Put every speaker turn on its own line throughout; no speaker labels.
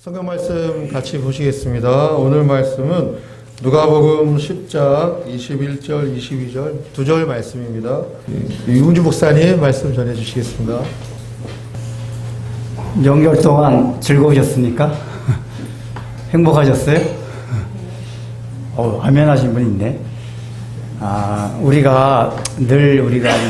성경 말씀 같이 보시겠습니다. 오늘 말씀은 누가복음 10장 21절, 22절 두 절 말씀입니다. 이훈주 목사님 말씀 전해 주시겠습니다.
명절 동안 즐거우셨습니까? 행복하셨어요? 화면하신 분 있네. 우리가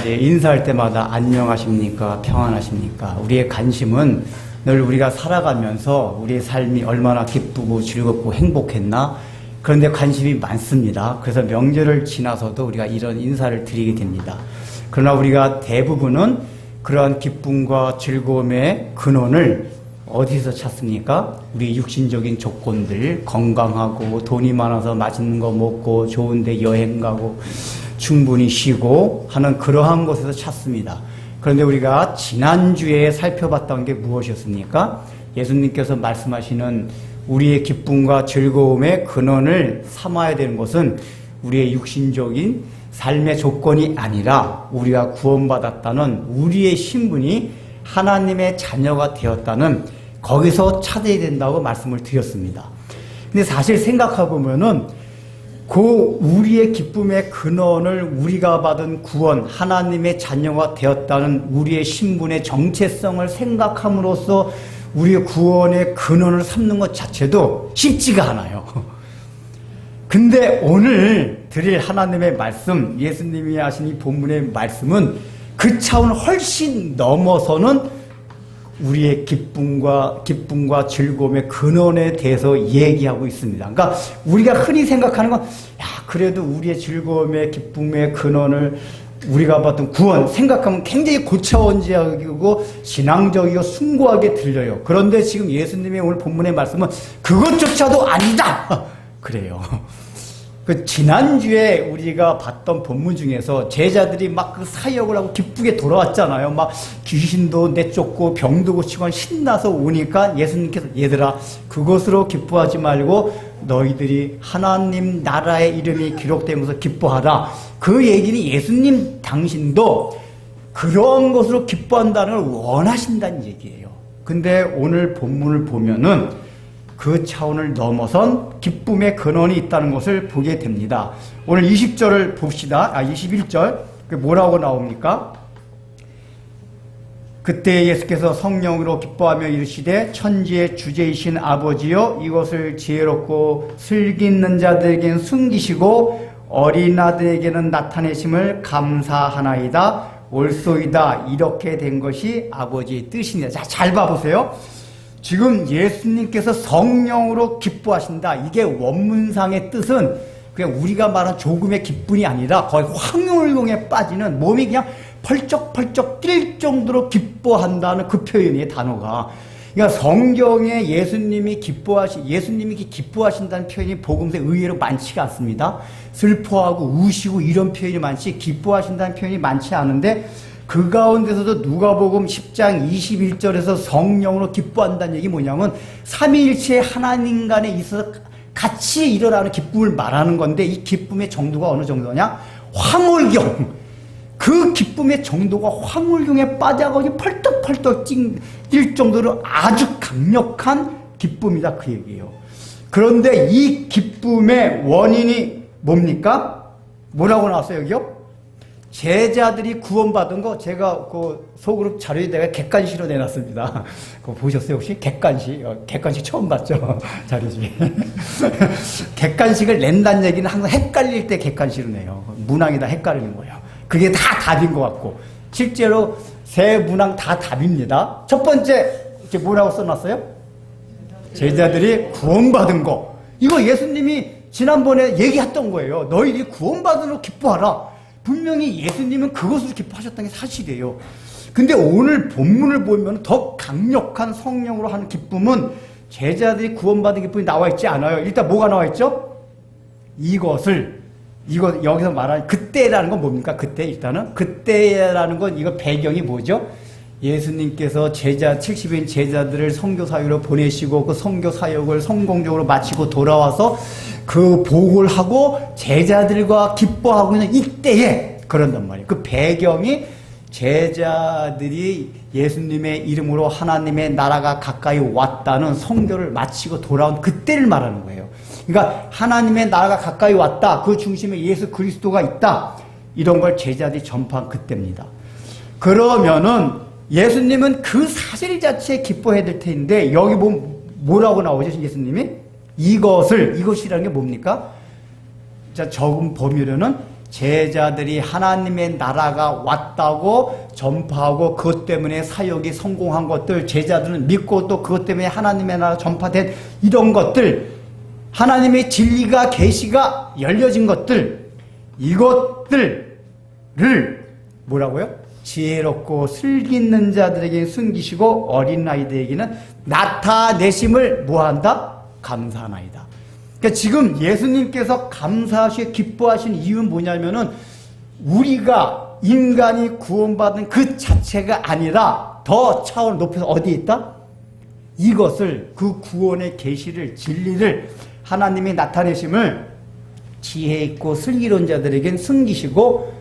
이제 인사할 때마다 안녕하십니까? 평안하십니까? 우리의 관심은 늘 우리가 살아가면서 우리의 삶이 얼마나 기쁘고 즐겁고 행복했나? 그런데 관심이 많습니다. 그래서 명절을 지나서도 우리가 이런 인사를 드리게 됩니다. 그러나 우리가 대부분은 그러한 기쁨과 즐거움의 근원을 어디서 찾습니까? 우리 육신적인 조건들, 건강하고 돈이 많아서 맛있는 거 먹고 좋은데 여행 가고 충분히 쉬고 하는 그러한 곳에서 찾습니다. 그런데 우리가 지난주에 살펴봤던 게 무엇이었습니까? 예수님께서 말씀하시는 우리의 기쁨과 즐거움의 근원을 삼아야 되는 것은 우리의 육신적인 삶의 조건이 아니라 우리가 구원받았다는 우리의 신분이 하나님의 자녀가 되었다는 거기서 찾아야 된다고 말씀을 드렸습니다. 근데 사실 생각해보면은 그 우리의 기쁨의 근원을 우리가 받은 구원, 하나님의 자녀가 되었다는 우리의 신분의 정체성을 생각함으로써 우리의 구원의 근원을 삼는 것 자체도 쉽지가 않아요. 근데 오늘 드릴 하나님의 말씀, 예수님이 하신 이 본문의 말씀은 그 차원을 훨씬 넘어서는 우리의 기쁨과 즐거움의 근원에 대해서 얘기하고 있습니다. 그러니까 우리가 흔히 생각하는 건, 그래도 우리의 즐거움의 기쁨의 근원을 우리가 받은 구원 생각하면 굉장히 고차원적이고 신앙적이고 숭고하게 들려요. 그런데 지금 예수님의 오늘 본문의 말씀은 그것조차도 아니다! 그래요. 지난주에 우리가 봤던 본문 중에서 제자들이 막 그 사역을 하고 기쁘게 돌아왔잖아요. 막 귀신도 내쫓고 병도 고치고 신나서 오니까 예수님께서 얘들아, 그것으로 기뻐하지 말고 너희들이 하나님 나라의 이름이 기록되면서 기뻐하라. 그 얘기는 예수님 당신도 그런 것으로 기뻐한다는 걸 원하신다는 얘기예요. 근데 오늘 본문을 보면은 그 차원을 넘어선 기쁨의 근원이 있다는 것을 보게 됩니다. 오늘 20절을 봅시다. 21절. 뭐라고 나옵니까? 그때 예수께서 성령으로 기뻐하며 이르시되 천지의 주제이신 아버지여, 이것을 지혜롭고 슬기 있는 자들에게는 숨기시고 어린아들에게는 나타내심을 감사하나이다. 옳소이다. 이렇게 된 것이 아버지의 뜻이니라. 자, 잘 봐보세요. 지금 예수님께서 성령으로 기뻐하신다. 이게 원문상의 뜻은 그냥 우리가 말한 조금의 기쁨이 아니라 거의 황홀경에 빠지는, 몸이 그냥 펄쩍펄쩍 뛸 정도로 기뻐한다는 그 표현이에요, 단어가. 그러니까 성경에 예수님이 기뻐하신다는 표현이 복음서에 의외로 많지가 않습니다. 슬퍼하고 우시고 이런 표현이 많지, 기뻐하신다는 표현이 많지 않은데, 그 가운데서도 누가복음 10장 21절에서 성령으로 기뻐한다는 얘기 뭐냐면 삼위일체 하나님 간에 있어서 같이 일어나는 기쁨을 말하는 건데, 이 기쁨의 정도가 어느 정도냐? 황홀경. 그 기쁨의 정도가 황홀경에 빠져가지고 펄떡펄떡 뛸 정도로 아주 강력한 기쁨이다, 그 얘기예요. 그런데 이 기쁨의 원인이 뭡니까? 뭐라고 나왔어요, 여기요? 제자들이 구원받은 거, 제가 그 소그룹 자료에다가 객관시로 내놨습니다. 그거 보셨어요, 혹시? 객관식 처음 봤죠? 자료 중에. 객관식을 낸다는 얘기는 항상 헷갈릴 때 객관시로 내요. 문항이 다 헷갈리는 거예요. 그게 다 답인 것 같고. 실제로 세 문항 다 답입니다. 첫 번째, 이게 뭐라고 써놨어요? 제자들이 구원받은 거. 이거 예수님이 지난번에 얘기했던 거예요. 너희들이 구원받으러 기뻐하라. 분명히 예수님은 그것으로 기뻐하셨다는 게 사실이에요. 근데 오늘 본문을 보면 더 강력한 성령으로 하는 기쁨은 제자들이 구원받은 기쁨이 나와 있지 않아요. 일단 뭐가 나와 있죠? 여기서 말하는 그때라는 건 뭡니까? 그때라는 건 이거 배경이 뭐죠? 예수님께서 70인 제자들을 선교 사역으로 보내시고 그 선교 사역을 성공적으로 마치고 돌아와서 그 복을 하고 제자들과 기뻐하고 있는 이때에 그런단 말이에요. 그 배경이 제자들이 예수님의 이름으로 하나님의 나라가 가까이 왔다는 선교를 마치고 돌아온 그때를 말하는 거예요. 그러니까 하나님의 나라가 가까이 왔다. 그 중심에 예수 그리스도가 있다. 이런 걸 제자들이 전파한 그때입니다. 그러면은 예수님은 그 사실 자체에 기뻐해야 될 텐데 여기 보면 뭐라고 나오죠? 예수님이 이것이라는 게 뭡니까? 자, 적은 범위로는 제자들이 하나님의 나라가 왔다고 전파하고 그것 때문에 사역이 성공한 것들, 제자들은 믿고 또 그것 때문에 하나님의 나라가 전파된 이런 것들, 하나님의 진리가 계시가 열려진 것들, 이것들을 뭐라고요? 지혜롭고 슬기있는 자들에게 숨기시고 어린아이들에게는 나타내심을 뭐한다? 감사하나이다. 그러니까 지금 예수님께서 감사하시고 기뻐하시는 이유는 뭐냐면은 우리가 인간이 구원받은 그 자체가 아니라 더 차원을 높여서 어디에 있다? 이것을, 그 구원의 계시를, 진리를 하나님이 나타내심을 지혜 있고 슬기로운 자들에게는 숨기시고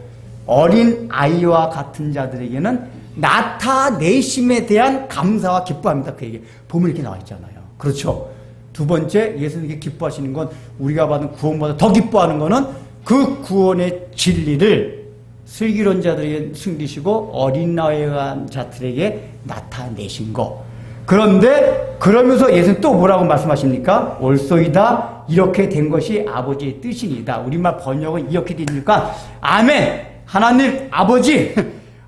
어린 아이와 같은 자들에게는 나타내심에 대한 감사와 기뻐합니다. 그 얘기 보면 이렇게 나와 있잖아요. 그렇죠? 두 번째, 예수님께 기뻐하시는 건 우리가 받은 구원보다 더 기뻐하는 거는 그 구원의 진리를 슬기로운 자들에게 숨기시고 어린 아이와 자들에게 나타내신 거. 그런데 그러면서 예수님 또 뭐라고 말씀하십니까? 옳소이다. 이렇게 된 것이 아버지의 뜻이니다. 우리말 번역은 이렇게 되니까 아멘. 하나님 아버지,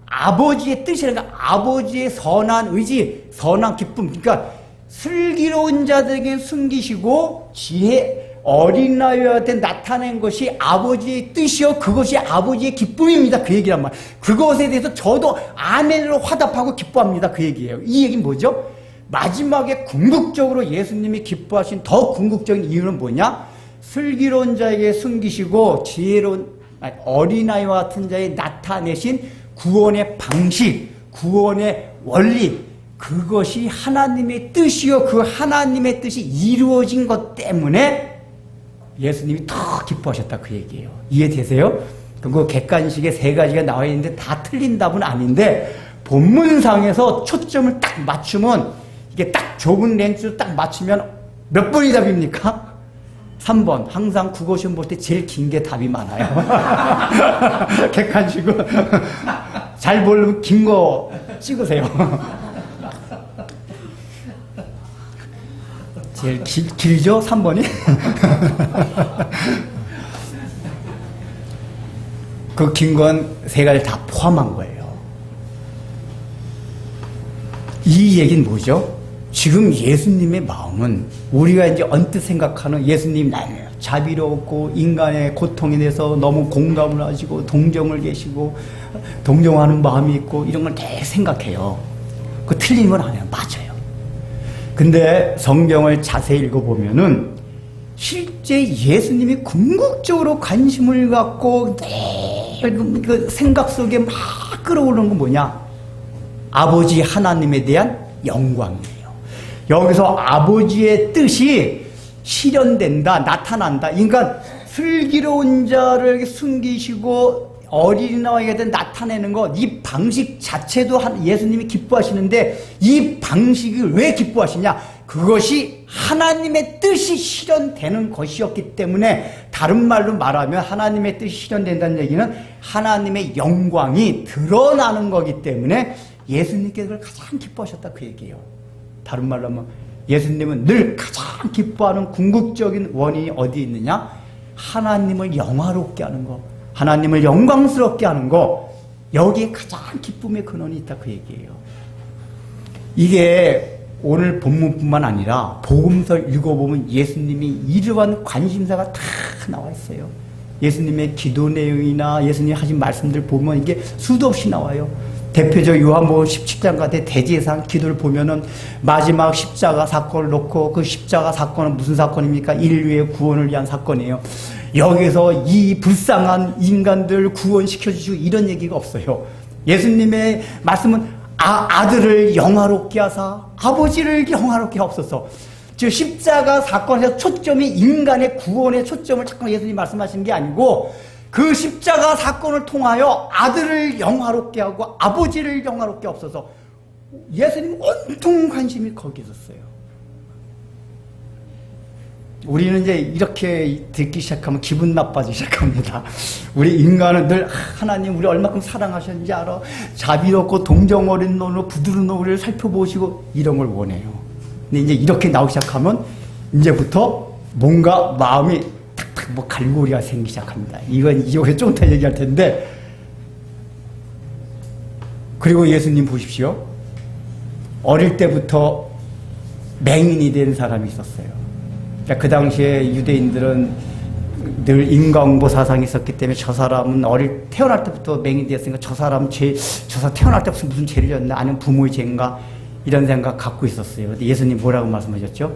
아버지의 뜻이라니까 아버지의 선한 의지, 선한 기쁨. 그러니까 슬기로운 자들에게 숨기시고 지혜 어린아이한테 나타낸 것이 아버지의 뜻이요 그것이 아버지의 기쁨입니다. 그 얘기란 말. 그것에 대해서 저도 아멘으로 화답하고 기뻐합니다. 그 얘기예요. 이 얘기는 뭐죠? 마지막에 궁극적으로 예수님이 기뻐하신 더 궁극적인 이유는 뭐냐? 슬기로운 자에게 숨기시고 지혜로운 어린아이와 같은 자에 나타내신 구원의 방식, 구원의 원리, 그것이 하나님의 뜻이요 그 하나님의 뜻이 이루어진 것 때문에 예수님이 더 기뻐하셨다 그 얘기예요. 이해되세요? 그 객관식에 세 가지가 나와 있는데 다 틀린 답은 아닌데 본문상에서 초점을 딱 맞추면 이게 딱 좁은 렌즈로 딱 맞추면 몇 번이 답입니까? 3번. 항상 국어 시험 볼 때 제일 긴 게 답이 많아요. 객관식은 잘 모르면 긴 거 찍으세요. 제일 길죠? 3번이? 그 긴 건 세 가지 다 포함한 거예요. 이 얘기는 뭐죠? 지금 예수님의 마음은 우리가 이제 언뜻 생각하는 예수님 자비롭고 인간의 고통에 대해서 너무 공감을 하시고 동정을 계시고 동정하는 마음이 있고 이런 걸 다 생각해요. 그 틀린 건 아니에요. 맞아요. 근데 성경을 자세히 읽어보면은 실제 예수님이 궁극적으로 관심을 갖고 그 생각 속에 막 끌어오르는 건 뭐냐? 아버지 하나님에 대한 영광이에요. 여기서 아버지의 뜻이 실현된다, 나타난다. 그러니까 슬기로운 자를 숨기시고 어린아이에게 나타내는 것, 이 방식 자체도 예수님이 기뻐하시는데 이 방식이 왜 기뻐하시냐? 그것이 하나님의 뜻이 실현되는 것이었기 때문에 다른 말로 말하면 하나님의 뜻이 실현된다는 얘기는 하나님의 영광이 드러나는 거기 때문에 예수님께서 그걸 가장 기뻐하셨다 그 얘기예요. 다른 말로 하면 예수님은 늘 가장 기뻐하는 궁극적인 원인이 어디에 있느냐? 하나님을 영화롭게 하는 거, 하나님을 영광스럽게 하는 거, 여기에 가장 기쁨의 근원이 있다 그 얘기예요. 이게 오늘 본문뿐만 아니라 복음서를 읽어보면 예수님이 이러한 관심사가 다 나와 있어요. 예수님의 기도 내용이나 예수님이 하신 말씀들 보면 이게 수도 없이 나와요. 대표적 요한복음 17장 같은 대제사장 기도를 보면은 마지막 십자가 사건을 놓고 그 십자가 사건은 무슨 사건입니까? 인류의 구원을 위한 사건이에요. 여기서 이 불쌍한 인간들 구원시켜 주시고 이런 얘기가 없어요. 예수님의 말씀은 아들을 영화롭게 하사 아버지를 영화롭게 하옵소서. 즉 십자가 사건에서 초점이 인간의 구원의 초점을 자꾸 예수님이 말씀하시는 게 아니고 그 십자가 사건을 통하여 아들을 영화롭게 하고 아버지를 영화롭게 없어서 예수님 온통 관심이 거기 있었어요. 우리는 이제 이렇게 듣기 시작하면 기분 나빠지기 시작합니다. 우리 인간은 늘 하나님 우리 얼마큼 사랑하셨는지 알아. 자비롭고 동정 어린 눈으로 부드러운 우리를 살펴보시고 이런 걸 원해요. 근데 이제 이렇게 나오기 시작하면 이제부터 뭔가 마음이 탁탁 뭐 갈고리가 생기기 시작합니다. 이건 이후에 좀 더 얘기할 텐데. 그리고 예수님 보십시오. 어릴 때부터 맹인이 된 사람이 있었어요. 그 당시에 유대인들은 늘 인과응보 사상이 있었기 때문에 저 사람은 태어날 때부터 맹인이 되었으니까 저 사람 태어날 때부터 무슨 죄를 졌나 아니면 부모의 죄인가 이런 생각 갖고 있었어요. 근데 예수님 뭐라고 말씀하셨죠?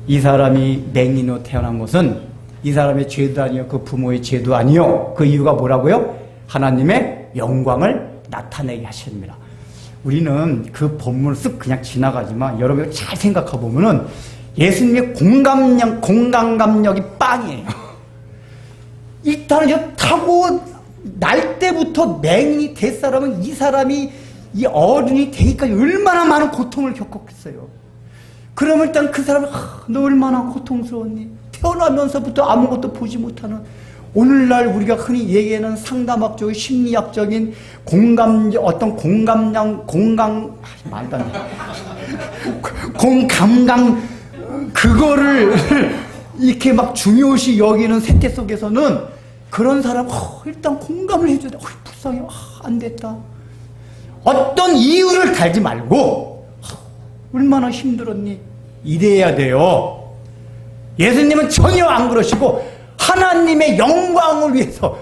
이 사람이 맹인으로 태어난 것은 이 사람의 죄도 아니요 그 부모의 죄도 아니요 그 이유가 뭐라고요? 하나님의 영광을 나타내게 하십니다. 우리는 그 본문을 쓱 그냥 지나가지만 여러분이 잘 생각해 보면은 예수님의 공감력이 빵이에요. 일단은 타고 날 때부터 맹인이 될 사람은 이 사람이 이 어른이 되기까지 얼마나 많은 고통을 겪었겠어요. 그러면 일단 그 사람은 너 얼마나 고통스러웠니? 태어나면서부터 아무것도 보지 못하는 오늘날 우리가 흔히 얘기하는 상담학적인 심리학적인 말도 안 돼. 공감강 그거를 이렇게 막 중요시 여기는 세계 속에서는 그런 사람 일단 공감을 해줘야 돼. 불쌍해. 안 됐다. 어떤 이유를 달지 말고 얼마나 힘들었니? 이래야 돼요. 예수님은 전혀 안 그러시고 하나님의 영광을 위해서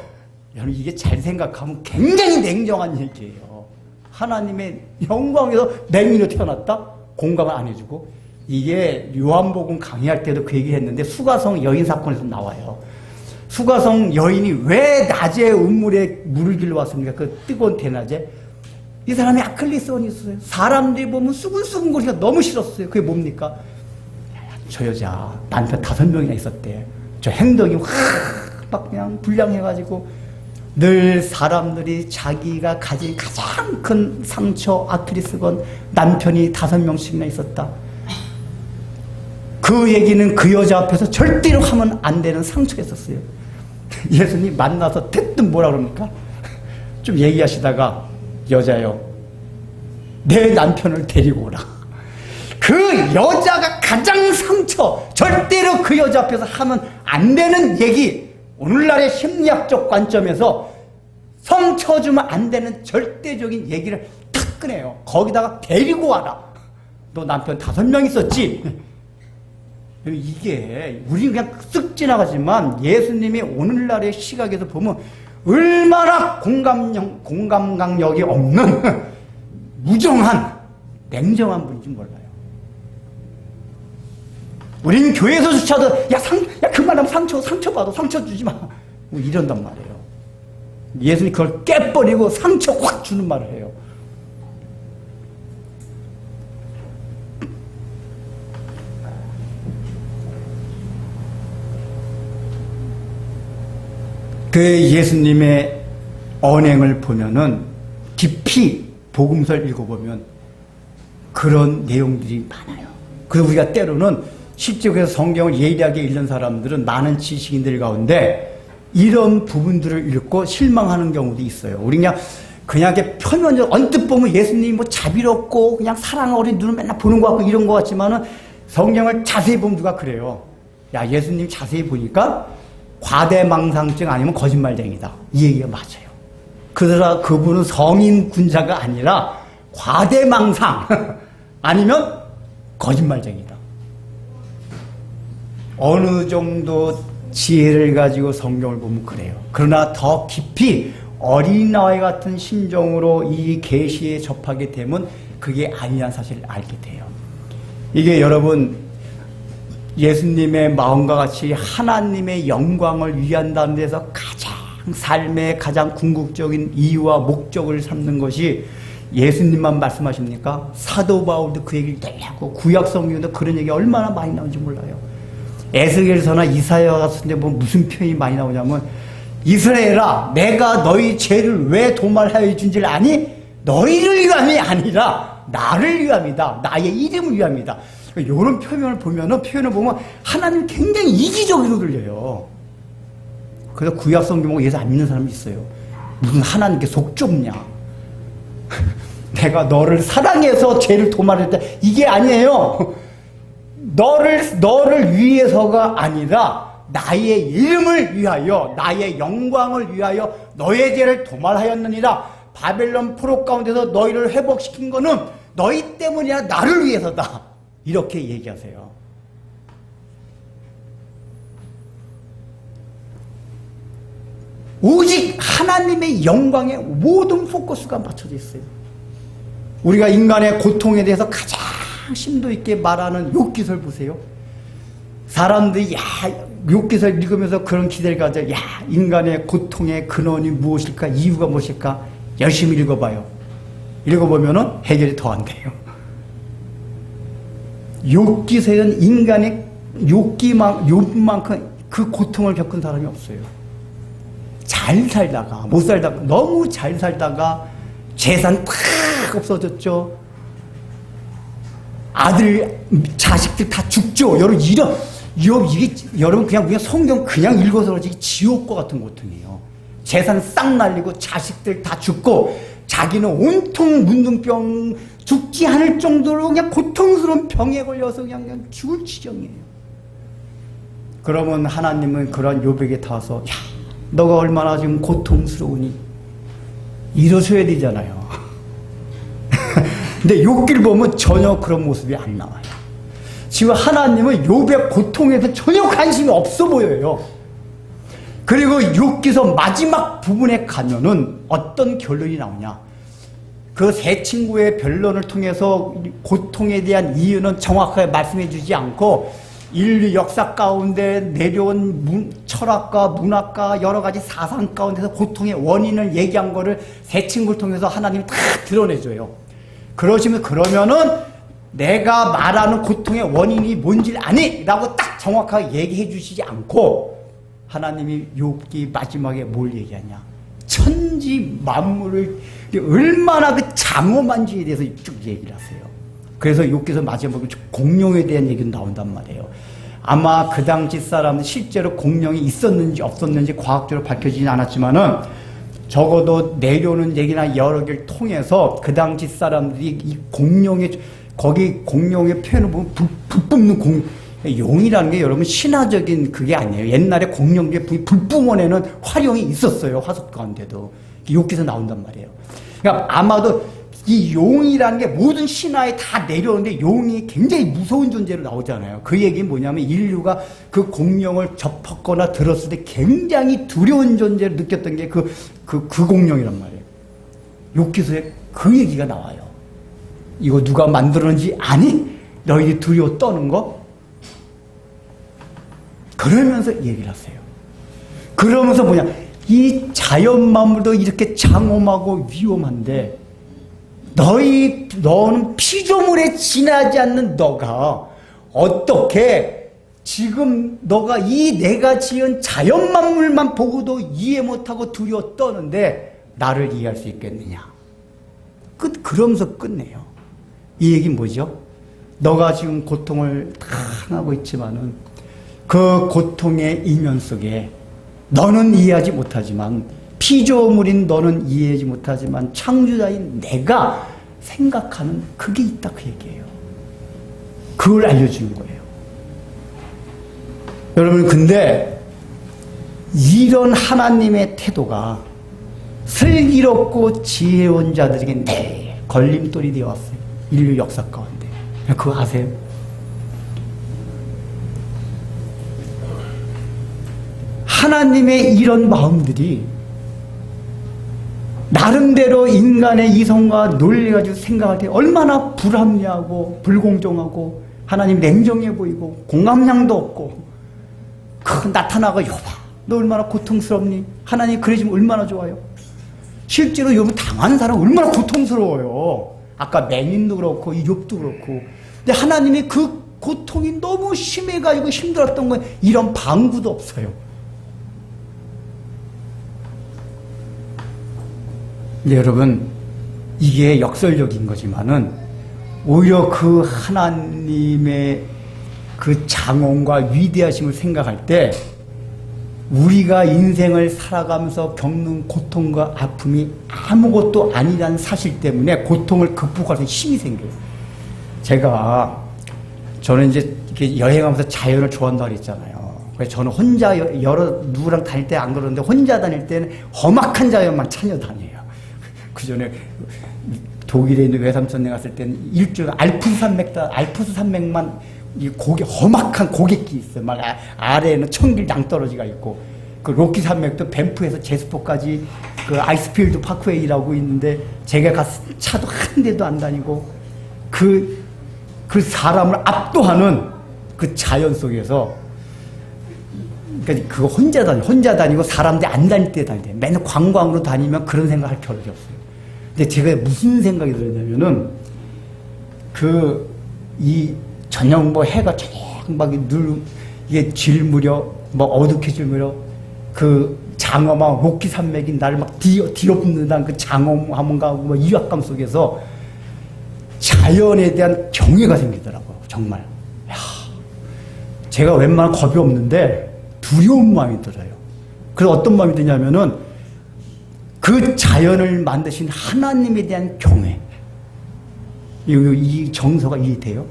여러분 이게 잘 생각하면 굉장히 냉정한 얘기예요. 하나님의 영광에서 맹인으로 태어났다? 공감을 안 해주고 이게 요한복음 강의할 때도 그 얘기 했는데 수가성 여인 사건에서 나와요. 수가성 여인이 왜 낮에 우물에 물을 길러 왔습니까? 그 뜨거운 대낮에. 이 사람이 아클리스건이 있었어요. 사람들이 보면 수근수근 거리가 너무 싫었어요. 그게 뭡니까? 저 여자 남편 5명이나 있었대. 저 행동이 막 그냥 불량해가지고 늘 사람들이 자기가 가진 가장 큰 상처 아킬레스건 남편이 5명씩이나 있었다. 그 얘기는 그 여자 앞에서 절대로 하면 안 되는 상처였었어요. 예수님 만나서 대뜸 뭐라 그럽니까? 좀 얘기하시다가 여자요 내 남편을 데리고 오라. 그 여자가 가장 상처 절대로 그 여자 앞에서 하면 안 되는 얘기 오늘날의 심리학적 관점에서 상처 주면 안 되는 절대적인 얘기를 탁 꺼내요. 거기다가 데리고 와라. 너 남편 5명 있었지? 이게 우리는 그냥 쓱 지나가지만 예수님이 오늘날의 시각에서 보면 얼마나 공감강력이 없는 무정한 냉정한 분인지 몰라요. 우리는 교회에서조차도 야 그만하면 상처받아 상처 주지 마 뭐 이런단 말이에요. 예수님이 그걸 깨버리고 상처 확 주는 말을 해요. 그 예수님의 언행을 보면은 깊이 복음서를 읽어보면 그런 내용들이 많아요. 그래서 우리가 때로는 실제로 성경을 예리하게 읽는 사람들은 많은 지식인들 가운데 이런 부분들을 읽고 실망하는 경우도 있어요. 우리 그냥 이렇게 표면적으로 언뜻 보면 예수님이 뭐 자비롭고 그냥 사랑 어린 눈을 맨날 보는 것 같고 이런 것 같지만은 성경을 자세히 보면 누가 그래요. 야, 예수님 자세히 보니까 과대망상증 아니면 거짓말쟁이다. 이 얘기가 맞아요. 그분은 성인 군자가 아니라 과대망상 아니면 거짓말쟁이다. 어느 정도 지혜를 가지고 성경을 보면 그래요. 그러나 더 깊이 어린아이 같은 심정으로 이 계시에 접하게 되면 그게 아니라는 사실을 알게 돼요. 이게 여러분 예수님의 마음과 같이 하나님의 영광을 위한다는 데서 가장 삶의 가장 궁극적인 이유와 목적을 삼는 것이 예수님만 말씀하십니까? 사도 바울도 그 얘기를 늘 하고 구약 성경도 그런 얘기 얼마나 많이 나오는지 몰라요. 에스겔서나 이사야 같은 데 보면 무슨 표현이 많이 나오냐면 이스라엘아, 내가 너희 죄를 왜 도말하여 준 줄 아니? 너희를 위함이 아니라 나를 위함이다. 나의 이름을 위함이다. 이런 표현을 보면 하나님 굉장히 이기적으로 들려요. 그래서 구약 성경 보고 예수 안 믿는 사람이 있어요. 무슨 하나님께 속 좁냐? 내가 너를 사랑해서 죄를 도말했다. 이게 아니에요. 너를 위해서가 아니라 나의 이름을 위하여, 나의 영광을 위하여 너의 죄를 도말하였느니라. 바벨론 포로 가운데서 너희를 회복시킨 거는 너희 때문이 아니라 나를 위해서다. 이렇게 얘기하세요. 오직 하나님의 영광에 모든 포커스가 맞춰져 있어요. 우리가 인간의 고통에 대해서 가장 심도 있게 말하는 욥기서를 보세요. 사람들이 욥기서를 읽으면서 그런 기대를 가져. 인간의 고통의 근원이 무엇일까? 이유가 무엇일까? 열심히 읽어봐요. 읽어보면은 해결이 더 안 돼요. 욥기서에는 인간의 욥만큼 그 고통을 겪은 사람이 없어요. 잘 살다가, 못 살다가, 너무 잘 살다가 재산 팍 없어졌죠. 아들, 자식들 다 죽죠. 여러분, 이게, 여러분, 그냥 성경 그냥 읽어서 그러지, 지옥과 같은 고통이에요. 재산 싹 날리고, 자식들 다 죽고, 자기는 온통 문둥병, 죽지 않을 정도로 그냥 고통스러운 병에 걸려서 그냥 죽을 지경이에요. 그러면 하나님은 그런 욥에게 타서, 너가 얼마나 지금 고통스러우니? 이러셔야 되잖아요. 근데 욥기를 보면 전혀 그런 모습이 안 나와요. 지금 하나님은 욥의 고통에서 전혀 관심이 없어 보여요. 그리고 욥기서 마지막 부분에 가면은 어떤 결론이 나오냐? 그 세 친구의 변론을 통해서 고통에 대한 이유는 정확하게 말씀해 주지 않고 인류 역사 가운데 내려온 철학과 문학과 여러 가지 사상 가운데서 고통의 원인을 얘기한 거를 세 친구를 통해서 하나님이 다 드러내줘요. 그러면은 내가 말하는 고통의 원인이 뭔지 아니? 라고 딱 정확하게 얘기해 주시지 않고 하나님이 욥기 마지막에 뭘 얘기하냐? 천지 만물을 얼마나 그 장엄한지에 대해서 쭉 얘기를 하세요. 그래서 욥기서 마지막에 공룡에 대한 얘기가 나온단 말이에요. 아마 그 당시 사람은 실제로 공룡이 있었는지 없었는지 과학적으로 밝혀지진 않았지만은 적어도 내려오는 얘기나 여러 개를 통해서 그 당시 사람들이 이 공룡의, 거기 공룡의 표현을 보면 불 뿜는 용이라는 게 여러분 신화적인 그게 아니에요. 옛날에 공룡들이 불 뿜어내는 활용이 있었어요. 화석 가운데도. 욥기서 나온단 말이에요. 그러니까 아마도 이 용이라는 게 모든 신화에 다 내려오는데 용이 굉장히 무서운 존재로 나오잖아요. 그 얘기는 뭐냐면 인류가 그 공룡을 접했거나 들었을 때 굉장히 두려운 존재로 느꼈던 게 그 공룡이란 말이에요. 욥기서에 그 얘기가 나와요. 이거 누가 만들었는지 아니? 너희들이 두려워 떠는 거? 그러면서 얘기를 하세요. 그러면서 뭐냐? 이 자연 만물도 이렇게 장엄하고 위험한데 너는 피조물에 지나지 않는 너가 어떻게 지금 너가 이 내가 지은 자연 만물만 보고도 이해 못하고 두려워 떠는데 나를 이해할 수 있겠느냐? 그러면서 끝내요. 이 얘기는 뭐죠? 너가 지금 고통을 당하고 있지만은 그 고통의 이면 속에 너는 이해하지 못하지만 피조물인 너는 이해하지 못하지만 창조자인 내가 생각하는 그게 있다 그 얘기예요. 그걸 알려주는 거예요. 여러분 근데 이런 하나님의 태도가 슬기롭고 지혜로운 자들에게 늘 걸림돌이 되어왔어요. 인류 역사 가운데. 그거 아세요? 하나님의 이런 마음들이 나름대로 인간의 이성과 논리가지고 생각할 때 얼마나 불합리하고 불공정하고 하나님 냉정해 보이고 공감량도 없고 나타나고 여봐 너 얼마나 고통스럽니? 하나님 그러시면 얼마나 좋아요? 실제로 욥은 당하는 사람 얼마나 고통스러워요. 아까 맹인도 그렇고 이 욥도 그렇고 근데 하나님이 그 고통이 너무 심해가지고 힘들었던 건 이런 방구도 없어요. 근데 여러분, 이게 역설적인 거지만은 오히려 그 하나님의 그 장엄과 위대하심을 생각할 때 우리가 인생을 살아가면서 겪는 고통과 아픔이 아무것도 아니라는 사실 때문에 고통을 극복할 수 있는 힘이 생겨요. 저는 이제 이렇게 여행하면서 자연을 좋아한다고 그랬잖아요. 그래서 저는 혼자 누구랑 다닐 때 안 그러는데 혼자 다닐 때는 험악한 자연만 찾아다녀요. 그 전에 독일에 있는 외삼촌네 갔을 때는 일주일 알프스 산맥만 이 험악한 고갯길 있어요. 막 아래에는 천길 낭떠러지가 있고, 그 로키 산맥도 밴프에서 제스포까지 그 아이스필드 파크웨이라고 있는데 제가 갔을 때 차도 한 대도 안 다니고 그 사람을 압도하는 그 자연 속에서, 그러니까 그거 혼자 다니고 사람들이 안 다닐 때 다닐 때 맨날 관광으로 다니면 그런 생각할 겨를이 없어요. 근데 제가 무슨 생각이 들었냐면은 이 저녁 해가 저녁 이게 질 무렵 어둑해질 무렵 그 장엄한 로키 산맥이 나를 막 뒤엎는다는 그 장엄함과 이악감 속에서 자연에 대한 경외가 생기더라고요. 정말. 야, 제가 웬만한 겁이 없는데 두려운 마음이 들어요. 그래서 어떤 마음이 드냐면은 그 자연을 만드신 하나님에 대한 경외. 이 정서가 이해돼요?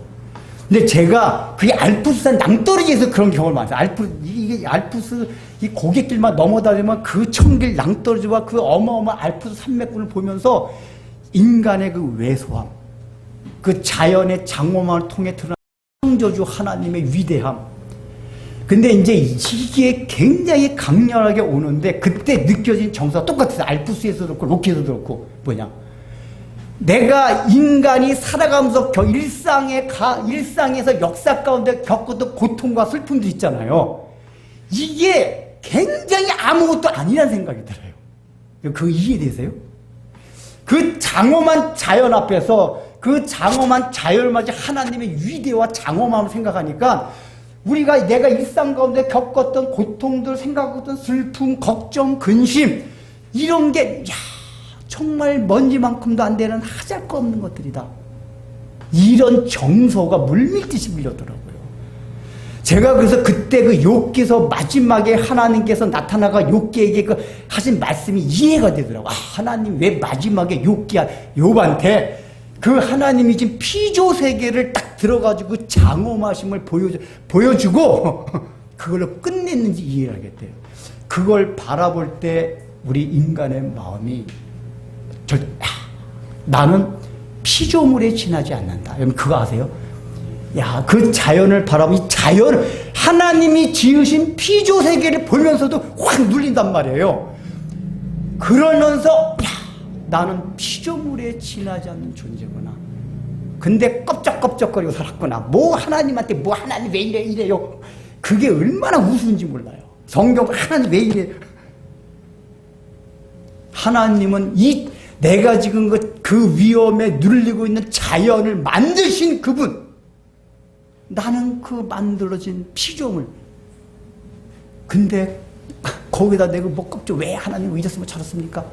근데 제가 그게 알프스산 낭떠러지에서 그런 경험을 많이 했어요. 이게 알프스 이 고갯길만 넘어다니면 그 천길 낭떠러지와 그 어마어마한 알프스 산맥군을 보면서 인간의 그 왜소함, 그 자연의 장엄함을 통해 드러난 창조주 하나님의 위대함. 근데 이제 이게 굉장히 강렬하게 오는데 그때 느껴진 정서가 똑같았어요. 알프스에서도 그렇고 로키에서도 그렇고 내가 인간이 살아가면서 일상에서 역사 가운데 겪었던 고통과 슬픔도 있잖아요. 이게 굉장히 아무것도 아니라는 생각이 들어요. 그거 이해되세요? 그 장엄한 자연 앞에서 그 장엄한 자연을 맞이 하나님의 위대와 장엄함을 생각하니까 내가 일상 가운데 겪었던 고통들, 생각했던 슬픔, 걱정, 근심 이런 게 정말 먼지만큼도 안 되는 하잘것없는 것들이다. 이런 정서가 물밀듯이 밀려더라고요. 제가 그래서 그때 그 욥기서 마지막에 하나님께서 나타나가 욥기에게 하신 말씀이 이해가 되더라고요. 하나님 왜 마지막에 욥한테 그 하나님이 지금 피조 세계를 딱 들어가지고 장엄하심을 보여주고 그걸로 끝냈는지 이해를 하겠대요. 그걸 바라볼 때 우리 인간의 마음이 나는 피조물에 지나지 않는다. 여러분 그거 아세요? 그 자연을 바라보면 하나님이 지으신 피조 세계를 보면서도 확 눌린단 말이에요. 그러면서 나는 피조물에 지나지 않는 존재구나. 근데 껍적껍적거리고 살았구나. 하나님한테 하나님 왜 이래요? 그게 얼마나 우스운지 몰라요. 성경 하나님 왜 이래요? 하나님은 내가 지금 그 위험에 눌리고 있는 자연을 만드신 그분. 나는 그 만들어진 피조물. 근데 거기다 내가 껍질 왜 하나님 이랬으면 저랬습니까?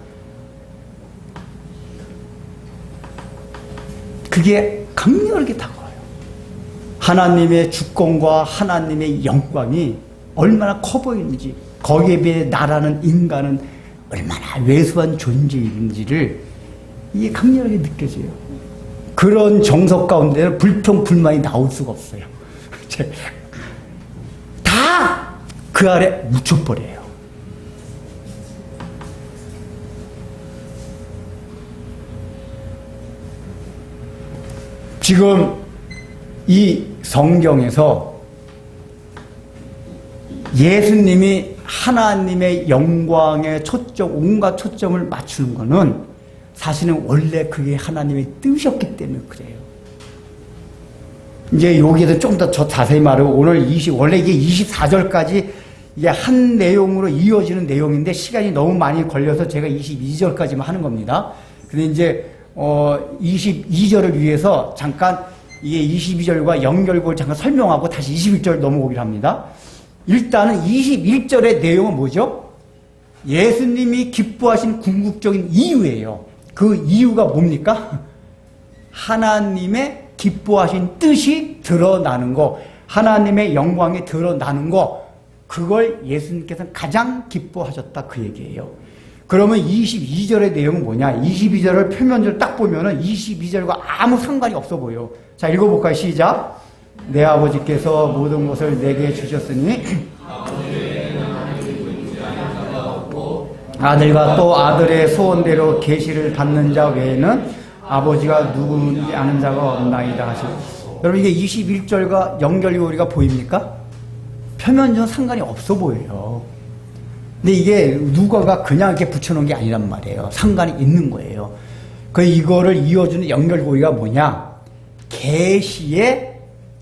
그게 강렬하게 다가와요. 하나님의 주권과 하나님의 영광이 얼마나 커 보이는지, 거기에 비해 나라는 인간은 얼마나 왜소한 존재인지를 이게 강렬하게 느껴져요. 그런 정석 가운데는 불평, 불만이 나올 수가 없어요. 다 그 아래 묻혀버려요. 지금 이 성경에서 예수님이 하나님의 영광에 온갖 초점을 맞추는 것은 사실은 원래 그게 하나님의 뜻이었기 때문에 그래요. 이제 여기에서 좀 더 자세히 말하고 원래 이게 24절까지 이게 한 내용으로 이어지는 내용인데 시간이 너무 많이 걸려서 제가 22절까지만 하는 겁니다. 근데 이제 22절을 위해서 잠깐 이게 22절과 연결고를 잠깐 설명하고 다시 21절 넘어오기로 합니다. 일단은 21절의 내용은 뭐죠? 예수님이 기뻐하신 궁극적인 이유예요. 그 이유가 뭡니까? 하나님의 기뻐하신 뜻이 드러나는 거, 하나님의 영광이 드러나는 거, 그걸 예수님께서는 가장 기뻐하셨다 그 얘기예요. 그러면 22절의 내용은 뭐냐? 22절을 표면적으로 딱 보면은 22절과 아무 상관이 없어 보여. 자, 읽어볼까요? 시작. 내 아버지께서 모든 것을 내게 주셨으니 아들과 또 아들의 소원대로 계시를 받는 자 외에는 아버지가 누구인지 아는 자가 없나이다 하시고. 여러분, 이게 21절과 연결고리가 보입니까? 표면적으로 상관이 없어 보여요. 근데 이게 누가가 그냥 이렇게 붙여놓은 게 아니란 말이에요. 상관이 있는 거예요. 그 이거를 이어주는 연결고리가 뭐냐? 계시의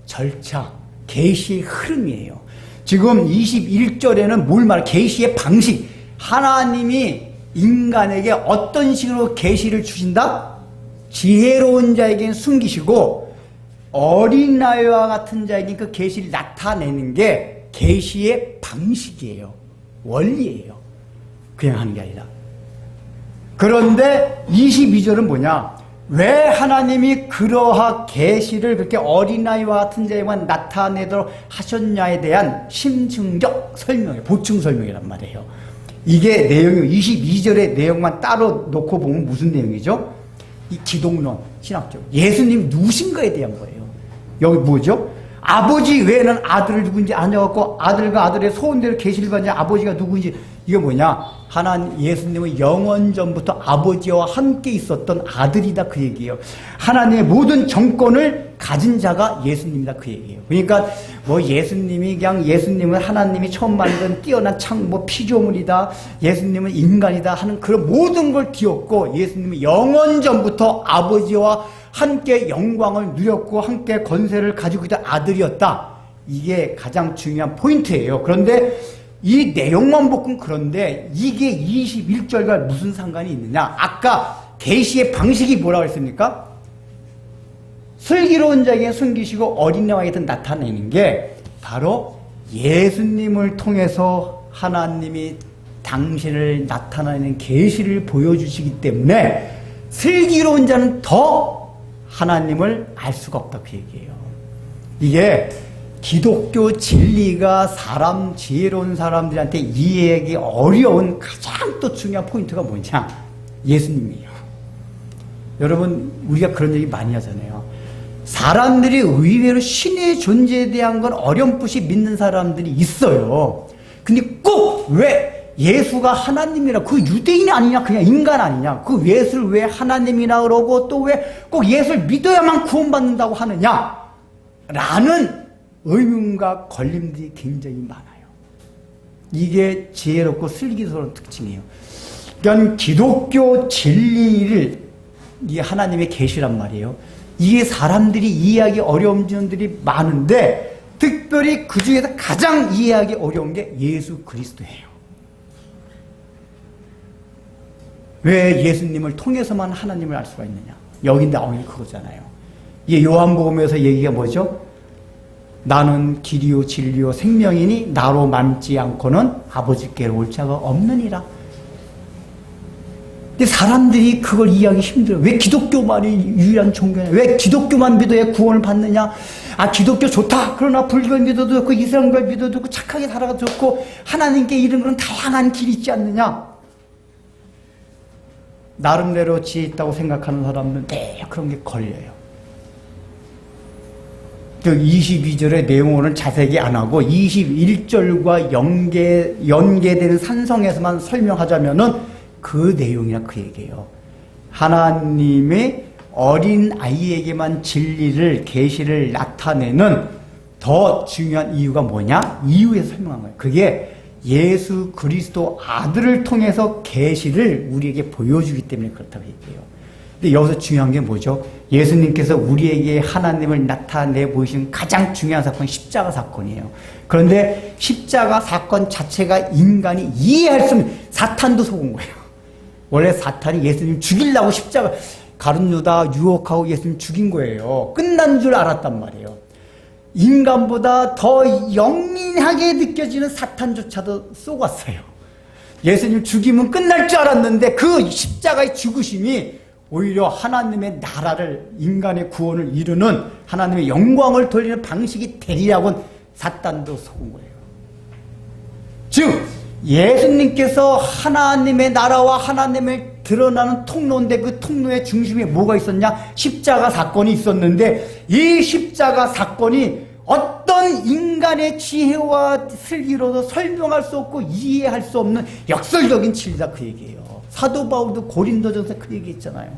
절차, 계시의 흐름이에요. 지금 21절에는 뭘 말해? 계시의 방식. 하나님이 인간에게 어떤 식으로 계시를 주신다? 지혜로운 자에게는 숨기시고 어린아이와 같은 자에게 그 계시를 나타내는 게 계시의 방식이에요. 원리예요. 그냥 하는 게 아니라. 그런데 22절은 뭐냐? 왜 하나님이 그러한 계시를 그렇게 어린아이와 같은 자에게만 나타내도록 하셨냐에 대한 심층적 설명이에요. 보충 설명이란 말이에요. 이게 내용이 22절의 내용만 따로 놓고 보면 무슨 내용이죠? 이 기독론, 신학적. 예수님 누구신가에 대한 거예요. 여기 뭐죠? 아버지 외에는 아들을 누군지 아냐갖고 아들과 아들의 소원대로 계시를 받는 아버지가 누군지. 이게 뭐냐? 하나님, 예수님은 영원 전부터 아버지와 함께 있었던 아들이다 그 얘기예요. 하나님의 모든 정권을 가진 자가 예수님이다 그 얘기예요. 그러니까 뭐 예수님이 그냥 예수님은 하나님이 처음 만든 뛰어난 피조물이다, 예수님은 인간이다 하는 그런 모든 걸 뒤엎고 예수님은 영원 전부터 아버지와 함께 영광을 누렸고 함께 권세를 가지고 있던 아들이었다. 이게 가장 중요한 포인트예요. 그런데 이 내용만 보면 그런데 이게 21절과 무슨 상관이 있느냐? 아까 계시의 방식이 뭐라고 했습니까? 슬기로운 자에게 숨기시고 어린아이에게 나타내는 게 바로 예수님을 통해서 하나님이 당신을 나타내는 계시를 보여주시기 때문에 슬기로운 자는 더 하나님을 알 수가 없다 그 얘기예요. 이게 기독교 진리가 지혜로운 사람들한테 이해하기 어려운 가장 또 중요한 포인트가 뭐냐? 예수님이에요. 여러분, 우리가 그런 얘기 많이 하잖아요. 사람들이 의외로 신의 존재에 대한 건 어렴풋이 믿는 사람들이 있어요. 근데 꼭 왜 예수가 하나님이라, 그 유대인이 아니냐, 그냥 인간 아니냐, 그 예수를 왜 하나님이라 그러고 또 왜 꼭 예수를 믿어야만 구원받는다고 하느냐? 라는 의문과 걸림들이 굉장히 많아요. 이게 지혜롭고 슬기로운 특징이에요. 그러니까 기독교 진리를, 이게 하나님의 계시란 말이에요. 이게 사람들이 이해하기 어려운 점들이 많은데 특별히 그 중에서 가장 이해하기 어려운 게 예수 그리스도예요. 왜 예수님을 통해서만 하나님을 알 수가 있느냐? 여기 나오는 게 그거잖아요. 이 요한복음에서 얘기가 뭐죠? 나는 길이요 진리요 생명이니 나로 맘지 않고는 아버지께로 올 자가 없느니라. 근데 사람들이 그걸 이해하기 힘들어요. 왜 기독교만이 유일한 종교냐? 왜 기독교만 믿어야 구원을 받느냐? 아, 기독교 좋다. 그러나 불교 믿어도 좋고 이슬람교 믿어도 좋고 착하게 살아도 좋고 하나님께 이른 그런 다양한 길이 있지 않느냐? 나름대로 지혜 있다고 생각하는 사람들은 그런 게 걸려요. 22절의 내용을 자세히 안 하고 21절과 연계되는 산성에서만 설명하자면은 그 내용이라 그 얘기예요. 하나님의 어린 아이에게만 진리를, 계시를 나타내는 더 중요한 이유가 뭐냐? 이유에서 설명한 거예요. 그게 예수 그리스도 아들을 통해서 계시를 우리에게 보여주기 때문에 그렇다고 얘기해요. 근데 여기서 중요한 게 뭐죠? 예수님께서 우리에게 하나님을 나타내 보이신 가장 중요한 사건이 십자가 사건이에요. 그런데 십자가 사건 자체가 인간이 이해할 수 없는, 사탄도 속은 거예요. 원래 사탄이 예수님 죽이려고 십자가, 가룟 유다 유혹하고 예수님 죽인 거예요. 끝난 줄 알았단 말이에요. 인간보다 더 영민하게 느껴지는 사탄조차도 쏘았어요. 예수님 죽이면 끝날 줄 알았는데 그 십자가의 죽으심이 오히려 하나님의 나라를, 인간의 구원을 이루는 하나님의 영광을 돌리는 방식이 되리라고는 사탄도 속은 거예요. 즉 예수님께서 하나님의 나라와 하나님을 드러나는 통로인데 그 통로의 중심에 뭐가 있었냐? 십자가 사건이 있었는데 이 십자가 사건이 어떤 인간의 지혜와 슬기로도 설명할 수 없고 이해할 수 없는 역설적인 진리다, 그 얘기예요. 사도 바울도 고린도전서 그 얘기했잖아요.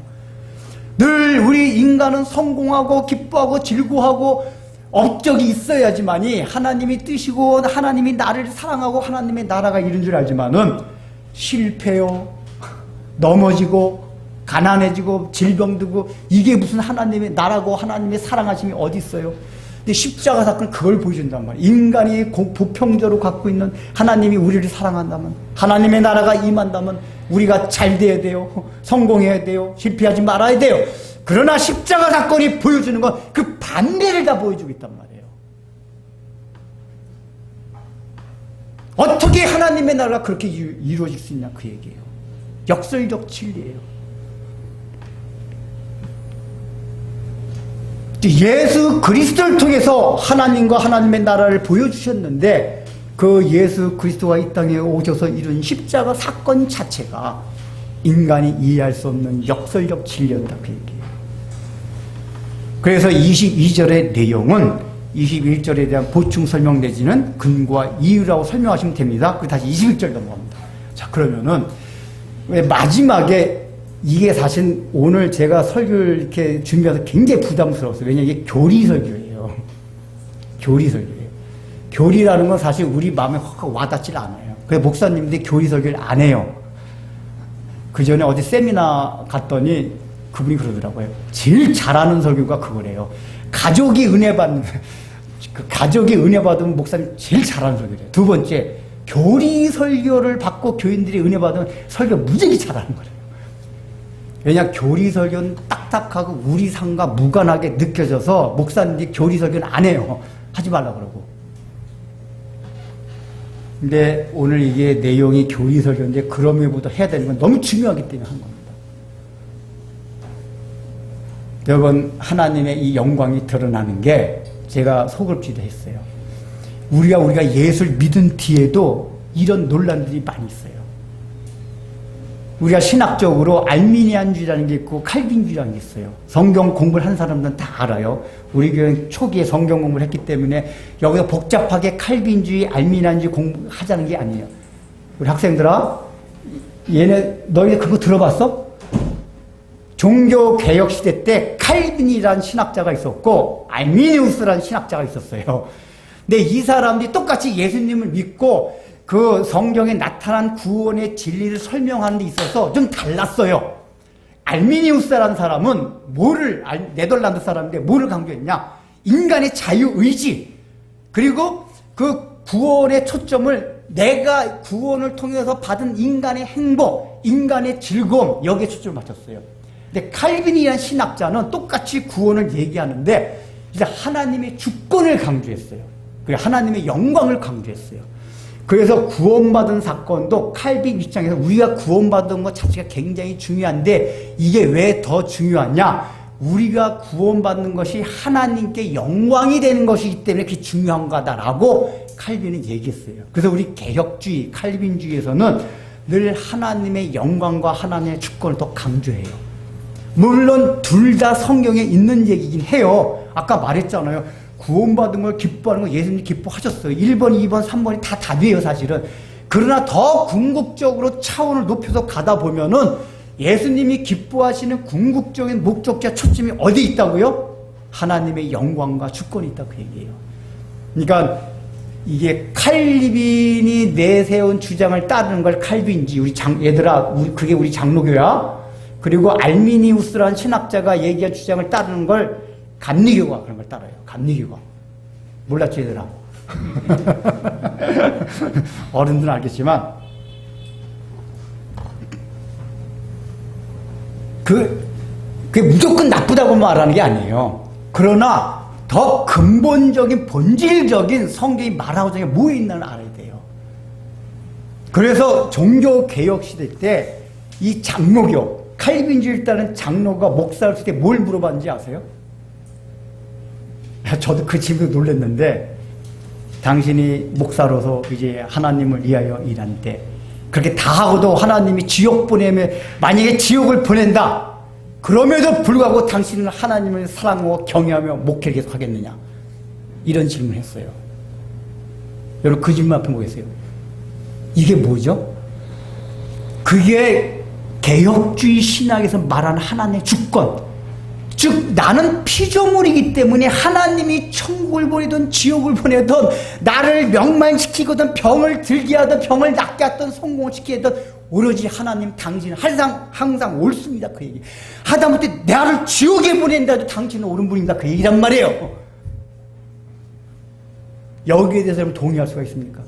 늘 우리 인간은 성공하고 기뻐하고 즐거워하고 업적이 있어야지만이 하나님이 뜻이고 하나님이 나를 사랑하고 하나님의 나라가 이룬 줄 알지만은 실패요, 넘어지고 가난해지고 질병들고 이게 무슨 하나님의 나라고 하나님의 사랑하심이 어디 있어요? 근데 십자가 사건은 그걸 보여준단 말이에요. 인간이 보편적으로 갖고 있는 하나님이 우리를 사랑한다면, 하나님의 나라가 임한다면 우리가 잘 돼야 돼요, 성공해야 돼요, 실패하지 말아야 돼요. 그러나 십자가 사건이 보여주는 건 그 반대를 다 보여주고 있단 말이에요. 어떻게 하나님의 나라가 그렇게 이루어질 수 있냐, 그 얘기예요. 역설적 진리예요. 예수 그리스도를 통해서 하나님과 하나님의 나라를 보여주셨는데 그 예수 그리스도가 이 땅에 오셔서 이룬 십자가 사건 자체가 인간이 이해할 수 없는 역설적 진리였다, 그 얘기예요. 그래서 22절의 내용은 21절에 대한 보충 설명 내지는 근거와 이유라고 설명하시면 됩니다. 그 다시 21절 넘어갑니다. 자, 그러면은 왜 마지막에 이게 사실 오늘 제가 설교를 이렇게 준비해서 굉장히 부담스러웠어요. 왜냐하면 이게 교리 설교예요. 교리 설교예요. 교리라는 건 사실 우리 마음에 확 와닿질 않아요. 그래서 목사님들이 교리 설교를 안 해요. 그 전에 어디 세미나 갔더니 그분이 그러더라고요. 제일 잘하는 설교가 그거래요. 가족이 은혜 받는, 가족이 은혜 받으면 목사님 제일 잘하는 설교래요. 두 번째, 교리 설교를 받고 교인들이 은혜 받으면 설교 무지하게 잘하는 거래요. 왜냐, 교리 설교는 딱딱하고 우리 삶과 무관하게 느껴져서 목사님들이 교리 설교는 안 해요. 하지 말라 그러고. 근데 오늘 이게 내용이 교리 설교인데 그럼에보다 해야 되는 건 너무 중요하기 때문에 한 겁니다. 여러분, 하나님의 이 영광이 드러나는 게 제가 속을지도 했어요. 우리가 예수를 믿은 뒤에도 이런 논란들이 많이 있어요. 우리가 신학적으로 알미니안주의라는 게 있고 칼빈주의라는 게 있어요. 성경 공부를 한 사람들은 다 알아요. 우리 교회는 초기에 성경 공부를 했기 때문에 여기서 복잡하게 칼빈주의, 알미니안주의 공부하자는 게 아니에요. 우리 학생들아, 너희 그거 들어봤어? 종교개혁시대 때 칼빈이라는 신학자가 있었고 알미니우스라는 신학자가 있었어요. 근데 이 사람들이 똑같이 예수님을 믿고 그 성경에 나타난 구원의 진리를 설명하는 데 있어서 좀 달랐어요. 알미니우스라는 사람은 네덜란드 사람인데 뭐를 강조했냐? 인간의 자유의지, 그리고 그 구원의 초점을 내가 구원을 통해서 받은 인간의 행복, 인간의 즐거움, 여기에 초점을 맞췄어요. 근데 칼빈이라는 신학자는 똑같이 구원을 얘기하는데 이제 하나님의 주권을 강조했어요. 그리고 하나님의 영광을 강조했어요. 그래서 구원받은 사건도 칼빈 입장에서 우리가 구원받은 것 자체가 굉장히 중요한데 이게 왜 더 중요하냐? 우리가 구원받는 것이 하나님께 영광이 되는 것이기 때문에 그게 중요한 거다라고 칼빈은 얘기했어요. 그래서 우리 개혁주의, 칼빈주의에서는 늘 하나님의 영광과 하나님의 주권을 더 강조해요. 물론 둘 다 성경에 있는 얘기긴 해요. 아까 말했잖아요. 구원받은 걸 기뻐하는 걸 예수님이 기뻐하셨어요. 1번, 2번, 3번이 다 답이에요, 사실은. 그러나 더 궁극적으로 차원을 높여서 가다 보면은 예수님이 기뻐하시는 궁극적인 목적자 초점이 어디 있다고요? 하나님의 영광과 주권이 있다, 그 얘기예요. 그러니까 이게 칼빈이 내세운 주장을 따르는 걸 칼빈지, 그게 우리 장로교야. 그리고 알미니우스라는 신학자가 얘기한 주장을 따르는 걸 감리교가 그런 걸 따라요. 감리교가. 몰랐지, 얘들아? 어른들은 알겠지만, 그게 무조건 나쁘다고 말하는 게 아니에요. 그러나 더 근본적인, 본질적인 성경이 말하고자 하는 게 뭐 있나를 알아야 돼요. 그래서 종교개혁 시대 때 이 장로교, 칼빈주의 장로가 목사를 때 뭘 물어봤는지 아세요? 저도 그 질문에 놀랐는데, 당신이 목사로서 이제 하나님을 위하여 일할 때 그렇게 다 하고도 하나님이 지옥 보내면, 만약에 지옥을 보낸다 그럼에도 불구하고 당신은 하나님을 사랑하고 경외하며 목회를 계속 하겠느냐, 이런 질문을 했어요. 여러분 그 질문 앞에 보겠어요. 이게 뭐죠? 그게 개혁주의 신학에서 말하는 하나님의 주권, 즉 나는 피조물이기 때문에 하나님이 천국을 보내든 지옥을 보내든 나를 명망시키거든 병을 들게 하든 병을 낫게 하든 성공시키든 오로지 하나님 당신은 항상 옳습니다, 그 얘기. 하다못해 나를 지옥에 보낸다 해도 당신은 옳은 분입니다, 그 얘기란 말이에요. 여기에 대해서 여러분 동의할 수가 있습니까?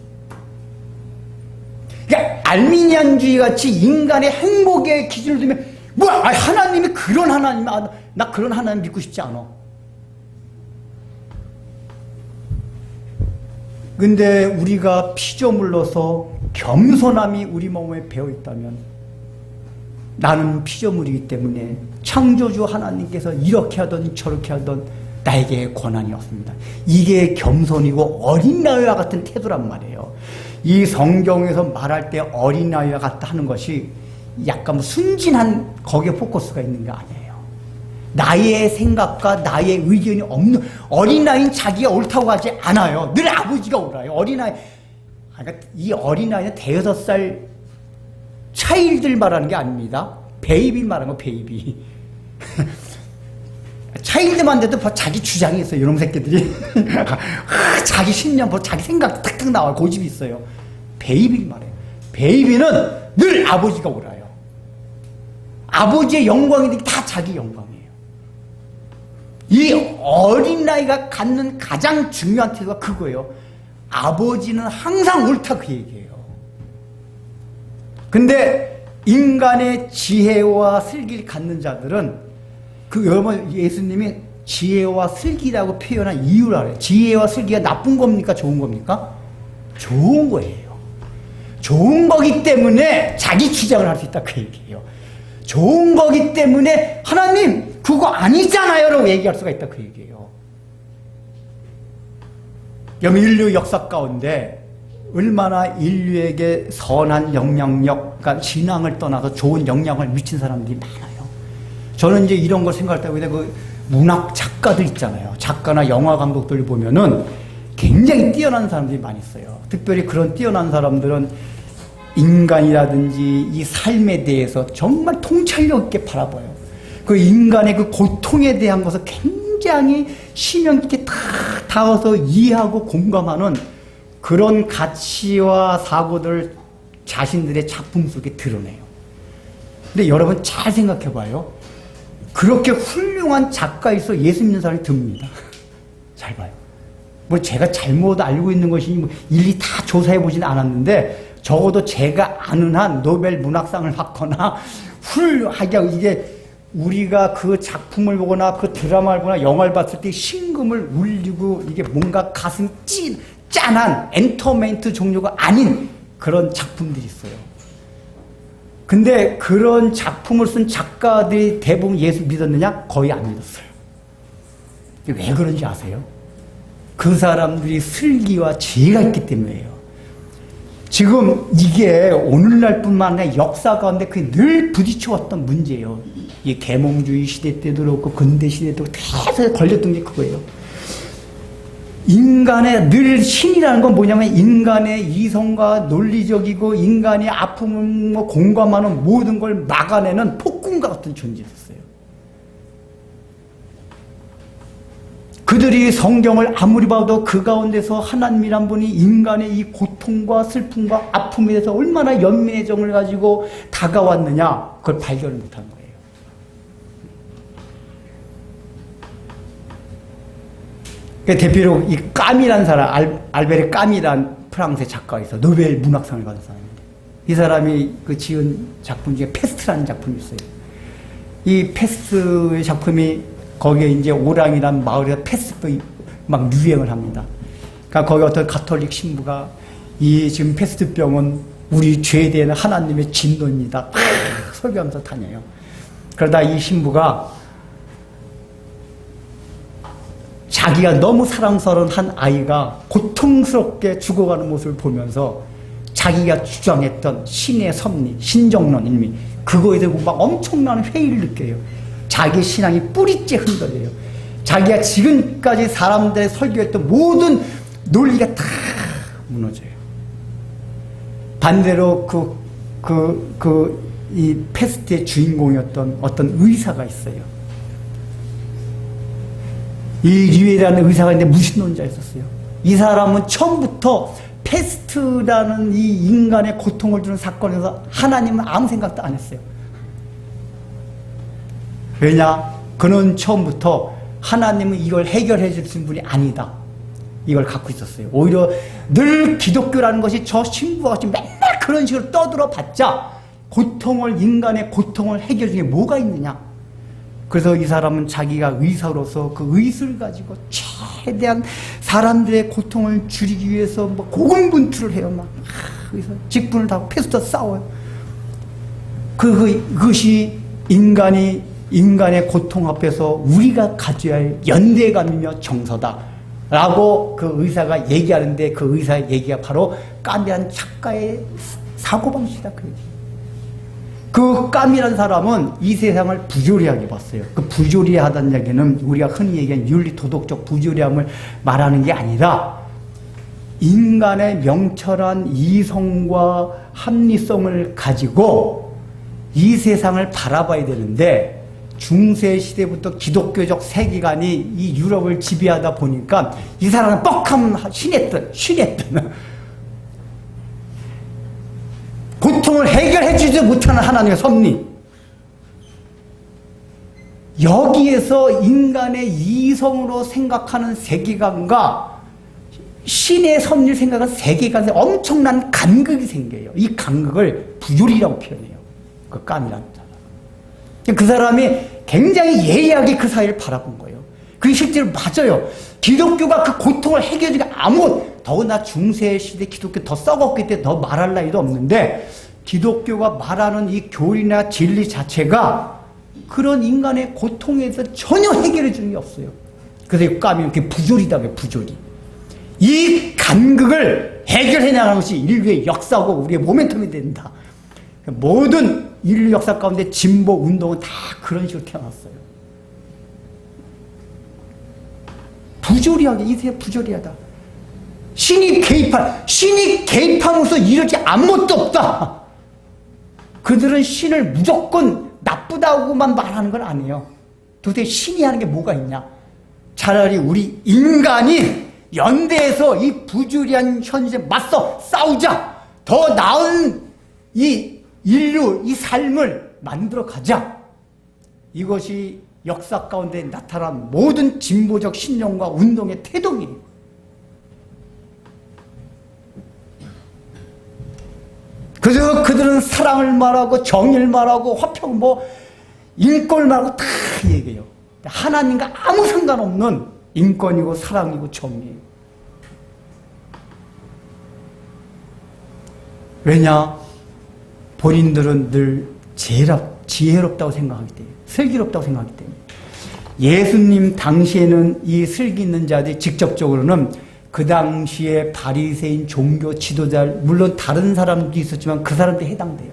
그러니까 알미니안주의 같이 인간의 행복의 기준을 두면 뭐야, 하나님이 그런 하나님, 나 그런 하나님 믿고 싶지 않아. 근데 우리가 피조물로서 겸손함이 우리 몸에 배어있다면, 나는 피조물이기 때문에 창조주 하나님께서 이렇게 하든 저렇게 하든 나에게 권한이 없습니다. 이게 겸손이고 어린아이와 같은 태도란 말이에요. 이 성경에서 말할 때 어린아이와 같다 하는 것이 약간 순진한 거기에 포커스가 있는 게 아니에요. 나의 생각과 나의 의견이 없는, 어린아이는 자기가 옳다고 하지 않아요. 늘 아버지가 옳아요. 어린아이, 그러니까 이 어린아이는 대여섯 살 차일들 말하는 게 아닙니다. 베이비 말하는 거, 베이비. 차일드만 돼도 자기 주장이 있어요, 이놈 새끼들이. 자기 신념, 자기 생각 탁탁 나와요. 고집이 있어요. 베이비 말해요. 베이비는 늘 아버지가 옳아요. 아버지의 영광이 다 자기 영광이에요. 이 어린아이가 갖는 가장 중요한 태도가 그거예요. 아버지는 항상 옳다, 그 얘기예요. 근데 인간의 지혜와 슬기를 갖는 자들은, 여러분 예수님이 지혜와 슬기라고 표현한 이유를 알아요. 지혜와 슬기가 나쁜 겁니까, 좋은 겁니까? 좋은 거예요. 좋은 거기 때문에 자기 주장을 할 수 있다, 그 얘기예요. 좋은 거기 때문에 하나님 그거 아니잖아요 라고 얘기할 수가 있다, 그 얘기예요. 여러분 인류 역사 가운데 얼마나 인류에게 선한 영향력, 그러니까 신앙을 떠나서 좋은 영향을 미친 사람들이 많아요. 저는 이제 이런 걸 생각할 때 그 문학 작가들 있잖아요. 작가나 영화 감독들 보면은 굉장히 뛰어난 사람들이 많이 있어요. 특별히 그런 뛰어난 사람들은 인간이라든지 이 삶에 대해서 정말 통찰력 있게 바라봐요. 그 인간의 그 고통에 대한 것을 굉장히 심형 깊게 다 다가서 이해하고 공감하는 그런 가치와 사고들을 자신들의 작품 속에 드러내요. 근데 여러분 잘 생각해 봐요. 그렇게 훌륭한 작가에서 예수 믿는 사람이 듭니다. 잘 봐요. 뭐 제가 잘못 알고 있는 것이니 뭐 일일이 다 조사해 보진 않았는데, 적어도 제가 아는 한 노벨 문학상을 받거나 훌륭하게, 이게 우리가 그 작품을 보거나 그 드라마를 보거나 영화를 봤을 때 심금을 울리고 이게 뭔가 가슴이 짠한 엔터테인먼트 종류가 아닌 그런 작품들이 있어요. 근데 그런 작품을 쓴 작가들이 대부분 예수 믿었느냐? 거의 안 믿었어요. 왜 그런지 아세요? 그 사람들이 슬기와 지혜가 있기 때문이에요. 지금 이게 오늘날뿐만 아니라 역사 가운데 그게 늘 부딪혀왔던 문제예요. 이 계몽주의 시대 때도 그렇고 근대 시대도 계속 걸렸던 게 그거예요. 인간의 늘 신이라는 건 뭐냐면 인간의 이성과 논리적이고 인간의 아픔을 공감하는 모든 걸 막아내는 폭군과 같은 존재였어요. 그들이 성경을 아무리 봐도 그 가운데서 하나님이란 분이 인간의 이 고통과 슬픔과 아픔에 대해서 얼마나 연민의 정을 가지고 다가왔느냐, 그걸 발견을 못한 거예요. 대표로 이 까미란 사람, 알베르 까미란 프랑스의 작가가 있어. 노벨 문학상을 받은 사람입니다. 이 사람이 그 지은 작품 중에 페스트라는 작품이 있어요. 이 페스트의 작품이 거기에 이제 오랑이란 마을에서 페스트 막 유행을 합니다. 그러니까 거기 어떤 가톨릭 신부가 이 지금 페스트병은 우리 죄에 대한 하나님의 진노입니다. 설교하면서 다녀요. 그러다 이 신부가 자기가 너무 사랑스러운 한 아이가 고통스럽게 죽어가는 모습을 보면서 자기가 주장했던 신의 섭리, 신정론 일미 그거에 대해서 막 엄청난 회의를 느껴요. 자기 신앙이 뿌리째 흔들려요. 자기가 지금까지 사람들의 설교했던 모든 논리가 다 무너져요. 반대로 이 패스트의 주인공이었던 어떤 의사가 있어요. 이 리웨라는 의사가 있는데 무신론자였었어요. 이 사람은 처음부터 패스트라는 이 인간의 고통을 주는 사건에서 하나님은 아무 생각도 안 했어요. 왜냐? 그는 처음부터 하나님은 이걸 해결해 주신 분이 아니다. 이걸 갖고 있었어요. 오히려 늘 기독교라는 것이 저 신부와 같이 맨날 그런 식으로 떠들어 봤자 인간의 고통을 해결 중에 뭐가 있느냐. 그래서 이 사람은 자기가 의사로서 그 의술을 가지고 최대한 사람들의 고통을 줄이기 위해서 뭐 고군분투를 해요. 막 의사 직분을 다하고 패스트와 싸워요. 그것이 인간의 고통 앞에서 우리가 가져야 할 연대감이며 정서다. 라고 그 의사가 얘기하는데 그 의사의 얘기가 바로 까미란 작가의 사고방식이다. 그 까미란 사람은 이 세상을 부조리하게 봤어요. 그 부조리하다는 얘기는 우리가 흔히 얘기하는 윤리 도덕적 부조리함을 말하는 게 아니라 인간의 명철한 이성과 합리성을 가지고 이 세상을 바라봐야 되는데 중세 시대부터 기독교적 세계관이 이 유럽을 지배하다 보니까 이 사람은 뻑하면 신했던 고통을 해결해 주지 못하는 하나님의 섭리. 여기에서 인간의 이성으로 생각하는 세계관과 신의 섭리를 생각하는 세계관에 엄청난 간극이 생겨요. 이 간극을 부조리라고 표현해요. 그 까미라는 사람. 그 사람이 굉장히 예리하게 그 사회를 바라본 거예요. 그게 실제로 맞아요. 기독교가 그 고통을 해결해주기 더구나 중세시대 기독교 더 썩었기 때문에 더 말할 나위도 없는데 기독교가 말하는 이 교리나 진리 자체가 그런 인간의 고통에서 전혀 해결해 주는 게 없어요. 그래서 까면 이렇게 부조리다, 부조리. 이 간극을 해결해 나가는 것이 인류의 역사고 우리의 모멘텀이 된다. 모든 인류 역사 가운데 진보 운동은 다 그런 식으로 태어났어요. 부조리하게, 이 세상 부조리하다. 신이 개입함으로써 이렇게 아무것도 없다. 그들은 신을 무조건 나쁘다고만 말하는 건 아니에요. 도대체 신이 하는 게 뭐가 있냐? 차라리 우리 인간이 연대해서 이 부조리한 현실에 맞서 싸우자. 더 나은 이 인류, 이 삶을 만들어 가자. 이것이 역사 가운데 나타난 모든 진보적 신념과 운동의 태동이에요. 그래서 그들은 사랑을 말하고 정의를 말하고 화평 인권을 말하고 다 얘기해요. 하나님과 아무 상관없는 인권이고 사랑이고 정의예요. 왜냐? 본인들은 늘 지혜롭다고 생각하기 때문에, 슬기롭다고 생각하기 때문에. 예수님 당시에는 이 슬기 있는 자들이 직접적으로는 그 당시에 바리새인 종교 지도자를, 물론 다른 사람도 있었지만 그 사람들이 해당돼요.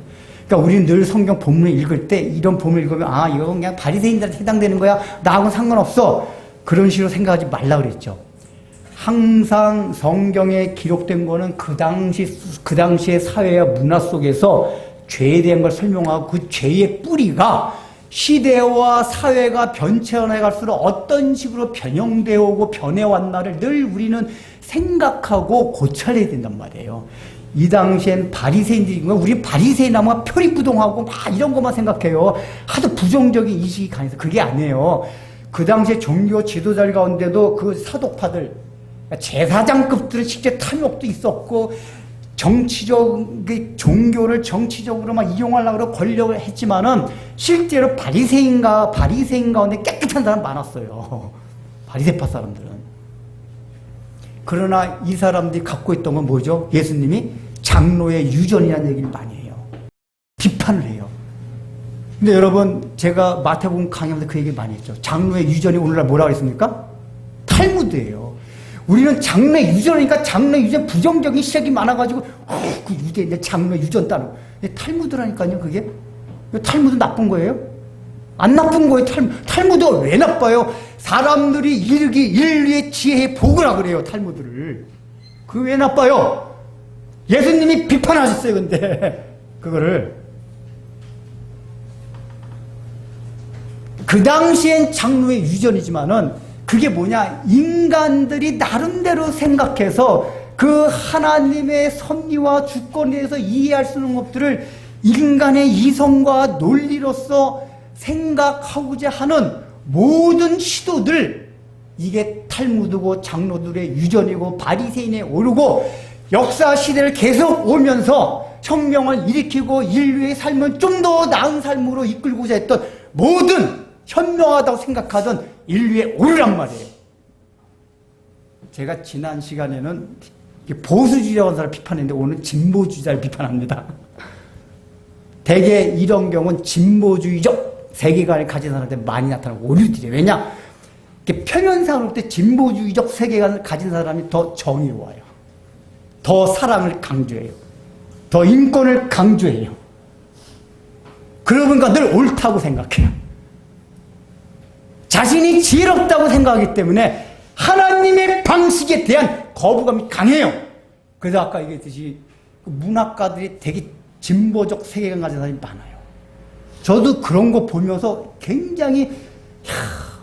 그러니까 우리는 늘 성경 본문을 읽을 때 이런 본문을 읽으면 이건 그냥 바리새인들한테 해당되는 거야. 나하고는 상관없어. 그런 식으로 생각하지 말라 그랬죠. 항상 성경에 기록된 거는 그 당시의 사회와 문화 속에서 죄에 대한 걸 설명하고 그 죄의 뿌리가 시대와 사회가 변천해 갈수록 어떤 식으로 변형되어 오고 변해왔나를 늘 우리는 생각하고 고찰해야 된단 말이에요. 이 당시엔 바리새인들이, 우리 바리새인 하면 표리부동하고 막 이런 것만 생각해요. 하도 부정적인 인식이 강해서 그게 아니에요. 그 당시에 종교 지도자들 가운데도 그 사독파들, 제사장급들은 실제 탐욕도 있었고 종교를 정치적으로 막 이용하려고 권력을 했지만은 실제로 바리새인 가운데 깨끗한 사람 많았어요. 바리새파 사람들은. 그러나 이 사람들이 갖고 있던 건 뭐죠? 예수님이 장로의 유전이라는 얘기를 많이 해요. 비판을 해요. 근데 여러분, 제가 마태복음 강의하면서 그 얘기 많이 했죠. 장로의 유전이 오늘날 뭐라고 했습니까? 탈무드예요. 우리는 장로의 유전이니까 장로의 유전 부정적인 시각이 많아가지고 그 유대인데 장로의 유전 따로. 탈무드라니까요, 그게. 탈무드 나쁜 거예요? 안 나쁜 거예요. 탈무드가 왜 나빠요? 사람들이 인류의 지혜의 복이라 그래요, 탈무드를. 그게 왜 나빠요? 예수님이 비판하셨어요, 근데 그거를. 그 당시엔 장로의 유전이지만은 그게 뭐냐, 인간들이 나름대로 생각해서 그 하나님의 섭리와 주권에 대해서 이해할 수 있는 것들을 인간의 이성과 논리로서 생각하고자 하는 모든 시도들, 이게 탈무드고 장로들의 유전이고 바리새인에 오르고 역사 시대를 계속 오면서 혁명을 일으키고 인류의 삶은 좀 더 나은 삶으로 이끌고자 했던 모든 현명하다고 생각하던 인류에 오르란 말이에요. 제가 지난 시간에는 보수주의라고 하는 사람을 비판했는데 오늘 진보주의자를 비판합니다. 대개 이런 경우는 진보주의적 세계관을 가진 사람한테 많이 나타나는 오류들이에요. 왜냐? 표면상으로 볼 때 진보주의적 세계관을 가진 사람이 더 정의로워요. 더 사랑을 강조해요. 더 인권을 강조해요. 그러고 보니까 늘 옳다고 생각해요. 자신이 지혜롭다고 생각하기 때문에 하나님의 방식에 대한 거부감이 강해요. 그래서 아까 얘기했듯이 문학가들이 되게 진보적 세계관 가진 사람이 많아요. 저도 그런 거 보면서 굉장히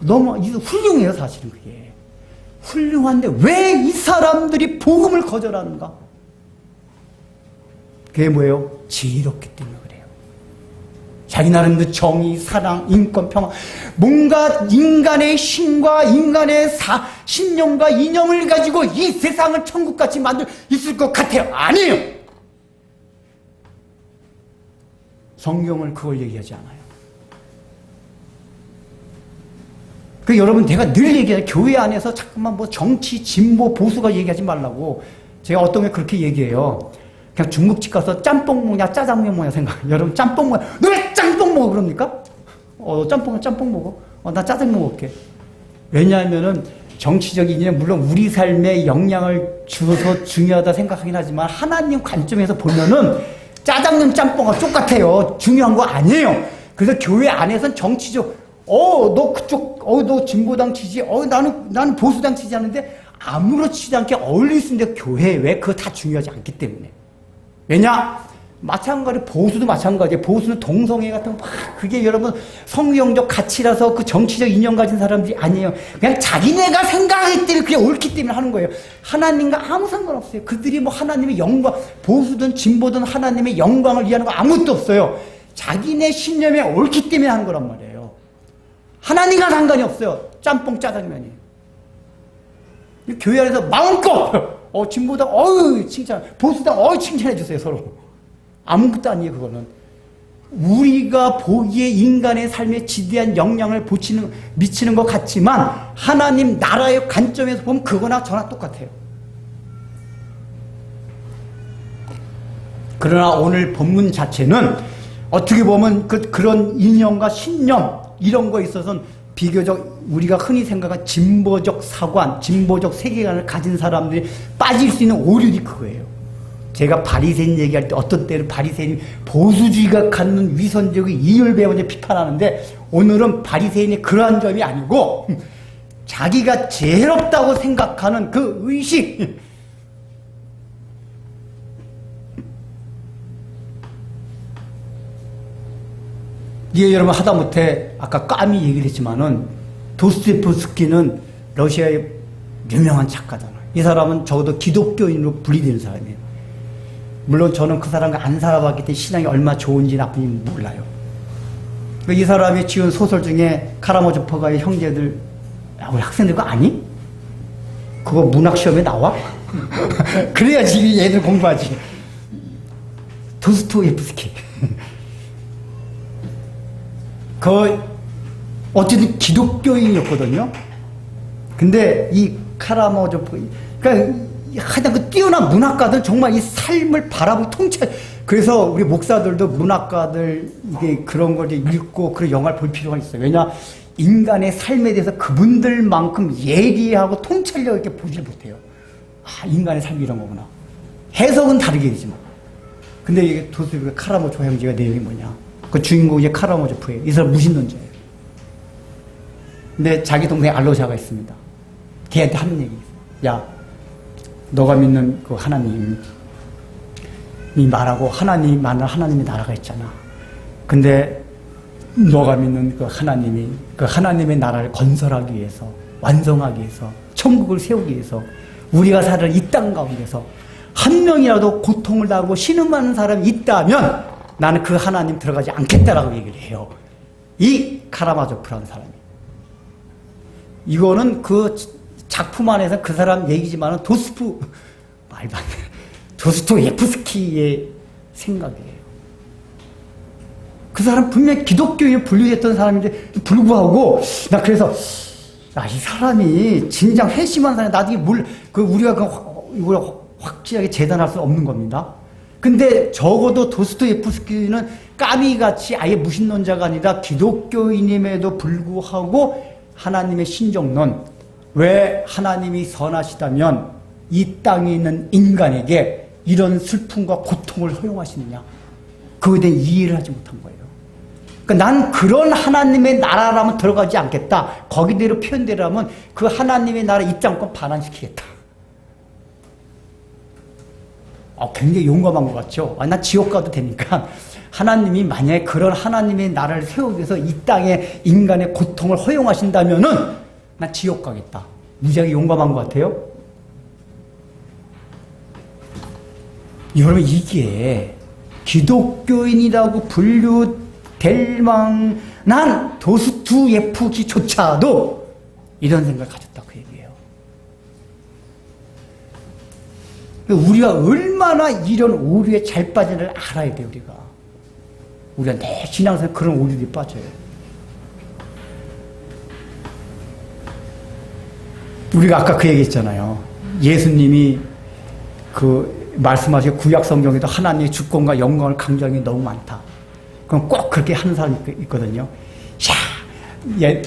너무 훌륭해요. 사실은 그게 훌륭한데 왜 이 사람들이 복음을 거절하는가? 그게 뭐예요? 지혜롭기 때문에 그래요. 자기 나름대로 정의, 사랑, 인권, 평화, 뭔가 인간의 신과 인간의 신념과 이념을 가지고 이 세상을 천국같이 만들 있을 것 같아요. 아니에요. 성경을 그걸 얘기하지 않아요. 그 여러분, 내가 늘 얘기해요. 교회 안에서 자꾸만 뭐 정치, 진보, 보수가 얘기하지 말라고. 제가 어떤 게 그렇게 얘기해요. 그냥 중국집 가서 짬뽕 먹냐, 짜장면 먹냐 생각. 여러분, 짬뽕 먹냐. 너 왜 짬뽕 먹어? 그럽니까? 짬뽕 먹어. 나 짜장면 먹을게. 왜냐하면은 정치적인 이념, 물론 우리 삶에 영향을 주어서 중요하다 생각하긴 하지만 하나님 관점에서 보면은 짜장면, 짬뽕과 똑같아요. 중요한 거 아니에요. 그래서 교회 안에서는 정치적, 너 그쪽, 너 진보당 지지, 나는 보수당 지지하는데 아무렇지도 않게 어울릴 수 있는데 교회에 왜 그거 다 중요하지 않기 때문에. 왜냐? 마찬가지로 보수도 마찬가지예요. 보수는 동성애 같은 거, 그게 여러분 성경적 가치라서 그 정치적 인연 가진 사람들이 아니에요. 그냥 자기네가 생각하기 때문에 그게 옳기 때문에 하는 거예요. 하나님과 아무 상관없어요. 그들이 뭐 하나님의 영광, 보수든 진보든 하나님의 영광을 위하는 거 아무것도 없어요. 자기네 신념에 옳기 때문에 하는 거란 말이에요. 하나님과 상관이 없어요. 짬뽕 짜장면이. 교회 안에서 마음껏 진보당 칭찬, 보수당 칭찬해 주세요. 서로. 아무것도 아니에요. 그거는 우리가 보기에 인간의 삶에 지대한 영향을 미치는 것 같지만 하나님 나라의 관점에서 보면 그거나 저나 똑같아요. 그러나 오늘 본문 자체는 어떻게 보면 그런 인연과 신념 이런 거에 있어서는 비교적 우리가 흔히 생각한 진보적 사관, 진보적 세계관을 가진 사람들이 빠질 수 있는 오류이 그거예요. 제가 바리새인 얘기할 때 어떤 때는 바리새인이 보수주의가 갖는 위선적인 이율배반을 비판하는데 오늘은 바리새인의 그러한 점이 아니고 자기가 지혜롭다고 생각하는 그 의식, 이게 여러분 하다못해 아까 까미 얘기를 했지만은 도스토옙스키는 러시아의 유명한 작가잖아요. 이 사람은 적어도 기독교인으로 분리되는 사람이에요. 물론 저는 그 사람과 안 살아봤기 때문에 신앙이 얼마나 좋은지 나쁜지 몰라요. 이 사람이 지은 소설 중에 카라마조프가의 형제들, 우리 학생들 그거 아니? 그거 문학시험에 나와? 그래야지 얘들 공부하지. 도스토옙스키. 어쨌든 기독교인이었거든요. 근데 이 카라마조프, 그러니까 가장 그 뛰어난 문학가들 정말 이 삶을 바라보고 그래서 우리 목사들도 문학가들 이게 그런 걸 읽고 그런 영화를 볼 필요가 있어요. 왜냐 인간의 삶에 대해서 그분들만큼 예리하고 통찰력 있게 보질 못해요. 아 인간의 삶이 이런 거구나. 해석은 다르겠지만. 근데 이게 도스토옙스키 카라마조프 형제가 내용이 뭐냐? 그 주인공이 이제 카라마조프예요. 이 사람 무신론자예요. 근데 자기 동생 알로샤가 있습니다. 걔한테 하는 얘기 있어요. 야, 너가 믿는 그 하나님이 말하고 하나님만은 하나님의 나라가 있잖아. 근데 너가 믿는 그 하나님이 그 하나님의 나라를 건설하기 위해서 완성하기 위해서 천국을 세우기 위해서 우리가 사는 이 땅 가운데서 한 명이라도 고통을 당하고 신음하는 사람이 있다면 나는 그 하나님 들어가지 않겠다라고 얘기를 해요. 이 카라마조프라는 사람이. 이거는 그 작품 안에서 그 사람 얘기지만은 말도 안 돼. 도스토옙스키의 생각이에요. 그 사람 분명히 기독교에 분류됐던 사람인데 불구하고 나 그래서 야, 이 사람이 진정 회심한 사람이 나중에 우리가 이걸 확실하게 재단할 수 없는 겁니다. 근데 적어도 도스토옙스키는 까미같이 아예 무신론자가 아니라 기독교인임에도 불구하고 하나님의 신정론, 왜 하나님이 선하시다면 이 땅에 있는 인간에게 이런 슬픔과 고통을 허용하시느냐, 그거에 대한 이해를 하지 못한 거예요. 그러니까 난 그런 하나님의 나라라면 들어가지 않겠다. 거기대로 표현되라면 그 하나님의 나라 입장권 반환시키겠다. 굉장히 용감한 것 같죠? 난 지옥 가도 되니까 하나님이 만약에 그런 하나님의 나라를 세우기 위해서 이 땅에 인간의 고통을 허용하신다면은 난 지옥 가겠다. 무지하게 용감한 것 같아요? 여러분, 이게 기독교인이라고 분류될 만한 도스토옙스키조차도 이런 생각을 가졌다, 그 얘기예요. 우리가 얼마나 이런 오류에 잘 빠지는지를 알아야 돼요, 우리가 내 신앙생활 그런 오류에 빠져요. 우리가 아까 그 얘기 했잖아요. 예수님이 말씀하신 구약 성경에도 하나님의 주권과 영광을 강조하는 게 너무 많다. 그럼 꼭 그렇게 하는 사람이 있거든요.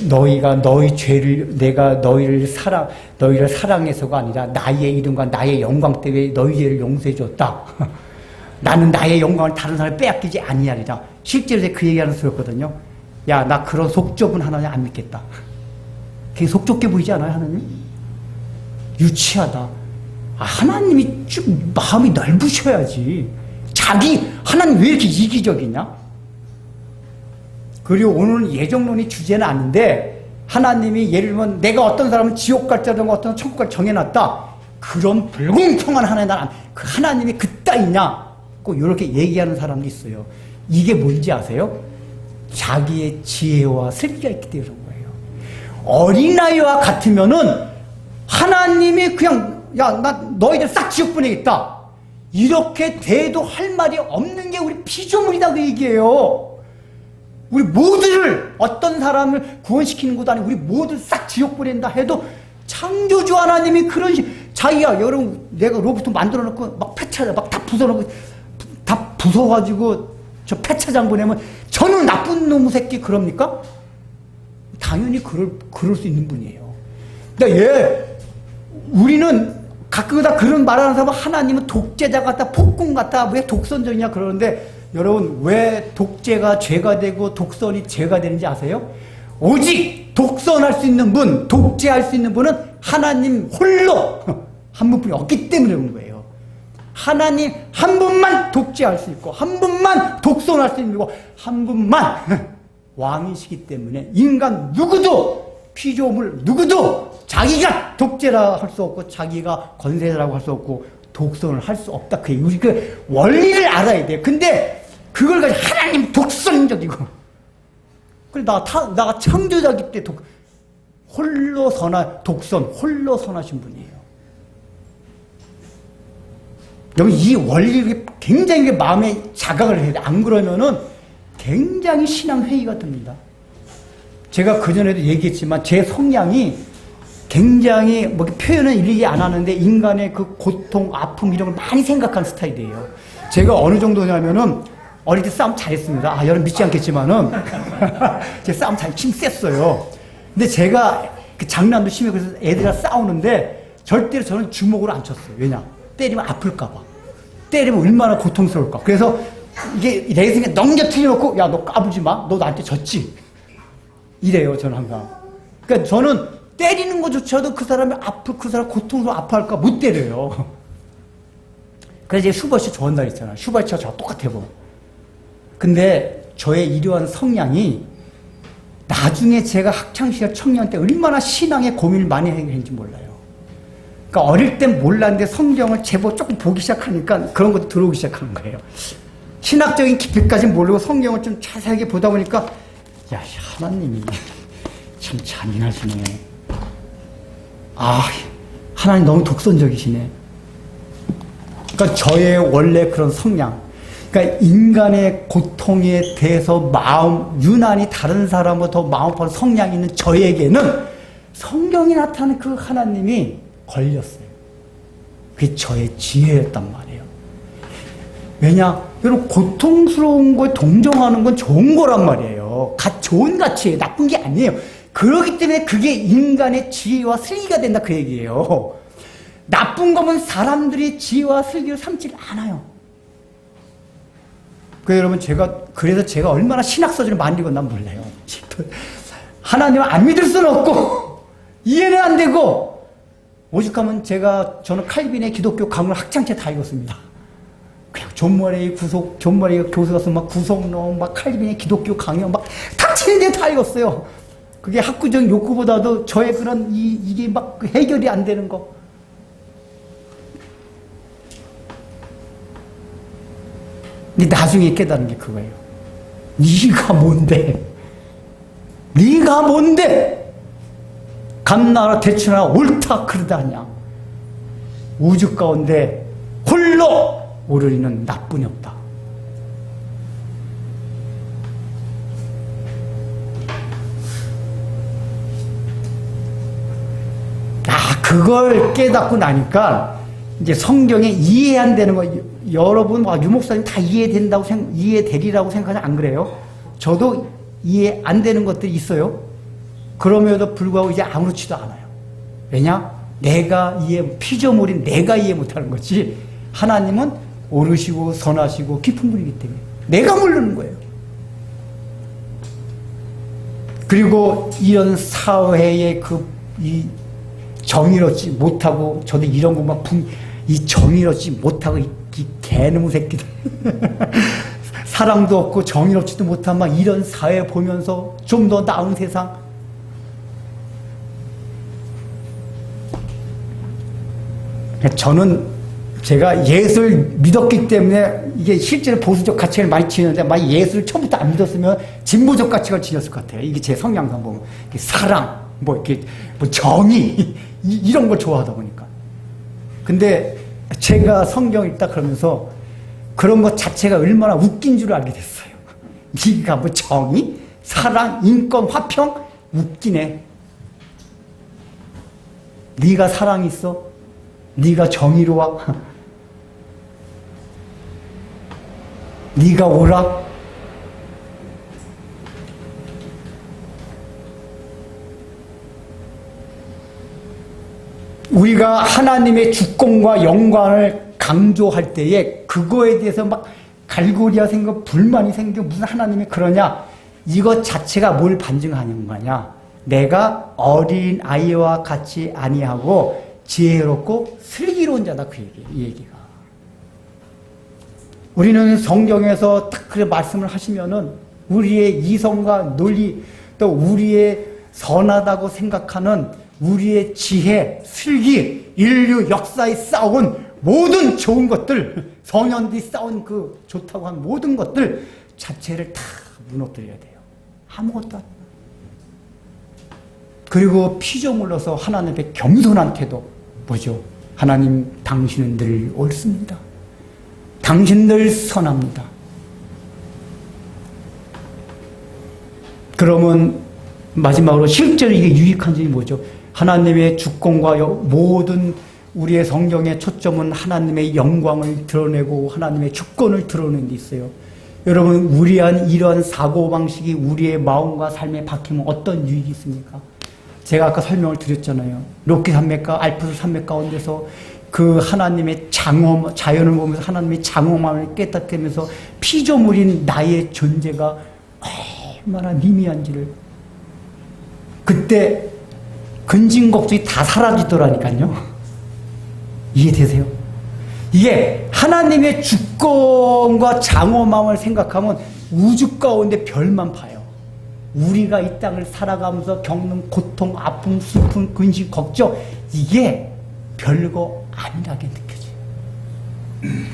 너희가 너희 죄를, 내가 너희를 사랑해서가 아니라 나의 이름과 나의 영광 때문에 너희 죄를 용서해 줬다. 나는 나의 영광을 다른 사람에 빼앗기지 아니하리라. 실제로 그 얘기하는 수였거든요. 야, 나 그런 속 좁은 하나님 안 믿겠다. 그게 속 좁게 보이지 않아요, 하나님? 유치하다. 하나님이 좀 마음이 넓으셔야지. 하나님 왜 이렇게 이기적이냐? 그리고 오늘은 예정론이 주제는 아닌데, 하나님이 예를 들면 내가 어떤 사람은 지옥 갈지라든가 어떤 천국 갈 정해놨다. 그런 불공평한 하나님, 그 하나님이 그따위냐? 꼭 이렇게 얘기하는 사람도 있어요. 이게 뭔지 아세요? 자기의 지혜와 슬기가 있기 때문에 그런 거예요. 어린아이와 같으면은 하나님이 그냥 나 너희들 싹 지옥 보내겠다. 이렇게 돼도 할 말이 없는 게 우리 피조물이다, 그 얘기예요. 우리 모두를, 어떤 사람을 구원시키는 것도 아니고 우리 모두 싹 지옥 보낸다 해도 창조주 하나님이 그런 자기가, 여러분, 내가 로봇 만들어 놓고 막 폐차자 막 다 부숴놓고 다 부숴가지고 저 폐차장 보내면 저는 나쁜 놈 새끼 그럽니까? 당연히 그럴 수 있는 분이에요. 근데 우리는 가끔가다 그런 말하는 사람은 하나님은 독재자 같다, 폭군 같다, 왜 독선적이냐 그러는데, 여러분, 왜 독재가 죄가 되고 독선이 죄가 되는지 아세요? 오직 독선할 수 있는 분, 독재할 수 있는 분은 하나님 홀로 한 분뿐이 없기 때문에 그런 거예요. 하나님 한 분만 독재할 수 있고, 한 분만 독선할 수 있고, 한 분만 왕이시기 때문에 인간 누구도, 피조물 누구도 자기가 독재라 할 수 없고 자기가 권세자라고 할 수 없고 독선을 할 수 없다. 우리 그 원리를 알아야 돼요. 근데 그걸 가지고 하나님 독선적이고, 그래 나가 창조자기 때 홀로 홀로 선하신 분이에요. 여러분, 이 원리를 굉장히 마음에 자각을 해야 돼. 안 그러면은 굉장히 신앙 회의가 듭니다. 제가 그전에도 얘기했지만 제 성향이 굉장히 뭐 표현은 일일이 안 하는데 인간의 그 고통, 아픔 이런 걸 많이 생각하는 스타일이에요. 제가 어느 정도냐면은 어릴 때 싸움 잘했습니다. 아, 여러분 믿지 않겠지만은 제가 싸움 힘 셌어요. 근데 제가 그 장난도 심해 그래서 애들이랑 싸우는데 절대로 저는 주먹으로 안 쳤어요. 왜냐? 때리면 아플까 봐. 때리면 얼마나 고통스러울까. 그래서 이게 내 생각에 넘겨뜨려놓고 야, 너 까부지 마. 너 나한테 졌지. 이래요, 저는 항상. 그러니까 저는 때리는 것조차도 그 사람이 그 사람 고통스러워 아파할까 못 때려요. 그래서 이제 슈바츠 좋아한 날 있잖아요. 슈바츠와 저랑 똑같아요. 근데 저의 이러한 성향이 나중에 제가 학창시절 청년 때 얼마나 신앙에 고민을 많이 했는지 몰라요. 그러니까 어릴 땐 몰랐는데 성경을 제법 조금 보기 시작하니까 그런 것도 들어오기 시작하는 거예요. 신학적인 깊이까지는 모르고 성경을 좀 자세하게 보다 보니까 야, 하나님이 참 잔인하시네. 아, 하나님 너무 독선적이시네. 그러니까 저의 원래 그런 성향, 그러니까 인간의 고통에 대해서 유난히 다른 사람보다 더 마음 아픈 성향이 있는 저에게는 성경이 나타나는 그 하나님이 걸렸어요. 그게 저의 지혜였단 말이에요. 왜냐? 여러분, 고통스러운 거에 동정하는 건 좋은 거란 말이에요. 좋은 가치예요. 나쁜 게 아니에요. 그렇기 때문에 그게 인간의 지혜와 슬기가 된다 그 얘기예요. 나쁜 거면 사람들이 지혜와 슬기를 삼지 않아요. 그래서 제가 얼마나 신학서적을 많이 읽었나 몰라요. 하나님을 안 믿을 수는 없고 이해는 안 되고 오죽하면 저는 칼빈의 기독교 강론 학창체 다 읽었습니다. 그냥 존 머레이가 교수가서 막 구속론, 막 칼빈의 기독교 강연 막 닥치는 데 다 읽었어요. 그게 학구적 욕구보다도 저의 그런 이게 막 해결이 안 되는 거. 근데 나중에 깨달은 게 그거예요. 네가 뭔데? 네가 뭔데? 감나라 대추나 옳다 그러다냐? 우주 가운데 홀로 오르리는 나뿐이 없다. 그걸 깨닫고 나니까 이제 성경에 이해 안 되는 거, 여러분 유 목사님 다 이해되리라고 생각하지 안 그래요? 저도 이해 안 되는 것들이 있어요. 그럼에도 불구하고 이제 아무렇지도 않아요. 왜냐? 피조물인 내가 이해 못하는 거지. 하나님은 오르시고 선하시고 깊은 분이기 때문에 내가 모르는 거예요. 그리고 이런 사회의 이 정의롭지 못하고, 저도 이런 것만 이 정의롭지 못하고 이 개놈의 새끼들 사랑도 없고 정의롭지도 못한 막 이런 사회 보면서 좀 더 나은 세상, 저는 제가 예수를 믿었기 때문에 이게 실제로 보수적 가치를 많이 지녔는데 만약 예수를 처음부터 안 믿었으면 진보적 가치를 지녔을 것 같아요. 이게 제 성향상 보면 사랑, 정의 이런 걸 좋아하다 보니까. 근데 제가 성경 읽다 그러면서 그런 것 자체가 얼마나 웃긴 줄 알게 됐어요. 네가 정의, 사랑, 인권, 화평 웃기네. 네가 사랑이 있어? 네가 정의로워? 네가 옳아? 우리가 하나님의 주권과 영광을 강조할 때에 그거에 대해서 막 갈고리가 생겨 불만이 생겨 무슨 하나님이 그러냐, 이것 자체가 뭘 반증하는 거냐? 내가 어린 아이와 같이 아니하고 지혜롭고 슬기로운 자다, 이 얘기가. 우리는 성경에서 딱 그렇게 말씀을 하시면은 우리의 이성과 논리, 또 우리의 선하다고 생각하는 우리의 지혜, 슬기, 인류 역사에 쌓아온 모든 좋은 것들, 성현들이 쌓은 그 좋다고 한 모든 것들 자체를 다 무너뜨려야 돼요. 아무것도 아니에요. 그리고 피조물로서 하나님 앞에 겸손한 태도, 뭐죠? 하나님, 당신은 늘 옳습니다. 당신 늘 선합니다. 그러면 마지막으로 실제로 이게 유익한 점이 뭐죠? 하나님의 주권과 모든 우리의 성경의 초점은 하나님의 영광을 드러내고 하나님의 주권을 드러내는 데 있어요. 여러분, 우리한 이러한 사고방식이 우리의 마음과 삶에 박히면 어떤 유익이 있습니까? 제가 아까 설명을 드렸잖아요. 로키 산맥과 알프스 산맥 가운데서 그 하나님의 자연을 보면서 하나님의 장엄함을 깨닫게 면서 피조물인 나의 존재가 얼마나 미미한지를, 그때 근심 걱정이 다 사라지더라니까요. 이해되세요? 이게 하나님의 주권과 장엄함을 생각하면 우주 가운데 별만 봐요. 우리가 이 땅을 살아가면서 겪는 고통, 아픔, 슬픔, 근심, 걱정, 이게 별거 아니라게 느껴져요.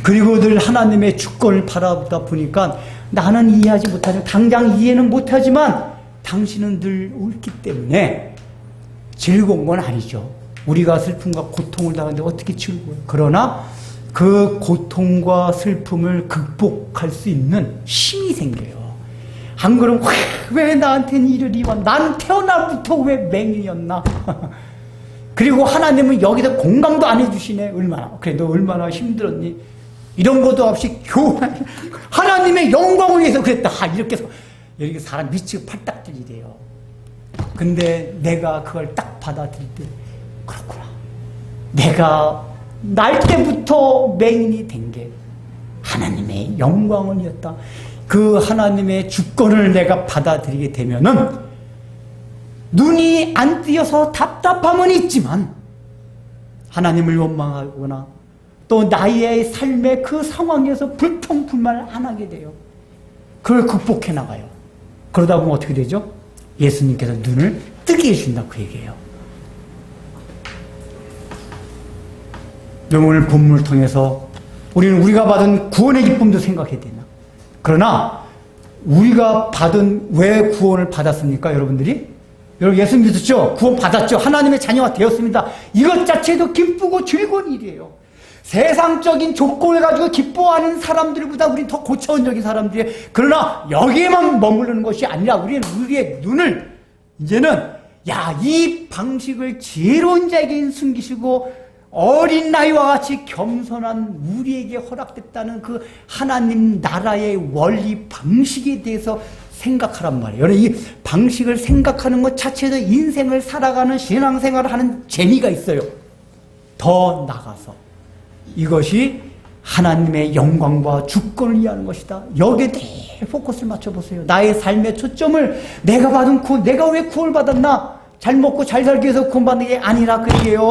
그리고 늘 하나님의 주권을 바라보다 보니까 나는 이해하지 못하지만, 당장 이해는 못하지만 당신은 늘 옳기 때문에 즐거운 건 아니죠. 우리가 슬픔과 고통을 당하는데 어떻게 즐거워요? 그러나 그 고통과 슬픔을 극복할 수 있는 힘이 생겨요. 안 그러면 왜 나한테는 이르리 와? 난 태어날부터 왜 맹인이었나? 그리고 하나님은 여기다 공감도 안 해주시네. 얼마나 그래, 너 얼마나 힘들었니? 이런 것도 없이 하나님의 영광을 위해서 그랬다. 이렇게 해서 여기 사람 미치고 팔딱질이래요. 근데 내가 그걸 딱 받아들일 때, 그렇구나, 내가 날 때부터 맹인이 된 게 하나님의 영광을 위했다. 그 하나님의 주권을 내가 받아들이게 되면은 눈이 안 띄어서 답답함은 있지만 하나님을 원망하거나 또 나의 삶의 그 상황에서 불평불만을 안 하게 돼요. 그걸 극복해 나가요. 그러다 보면 어떻게 되죠? 예수님께서 눈을 뜨게 해준다, 그 얘기예요. 오늘 본문을 통해서 우리는 우리가 받은 구원의 기쁨도 생각해야 되나? 그러나 우리가 받은, 왜 구원을 받았습니까, 여러분들이? 여러분, 예수 믿었죠? 구원 받았죠? 하나님의 자녀가 되었습니다. 이것 자체도 기쁘고 즐거운 일이에요. 세상적인 조건을 가지고 기뻐하는 사람들보다 우리는 더 고차원적인 사람들이에요. 그러나 여기에만 머무르는 것이 아니라 우리는 우리의 눈을 이제는, 이 방식을 지혜로운 자에게 숨기시고 어린 나이와 같이 겸손한 우리에게 허락됐다는 그 하나님 나라의 원리 방식에 대해서 생각하란 말이에요. 여러분, 이 방식을 생각하는 것 자체도 인생을 살아가는 신앙생활을 하는 재미가 있어요. 더 나가서 이것이 하나님의 영광과 주권을 위하는 것이다. 여기에 대해 포커스를 맞춰보세요. 나의 삶의 초점을 내가 받은 구원, 내가 왜 구원을 받았나? 잘 먹고 잘 살기 위해서 구원받는 게 아니라 그 얘기예요.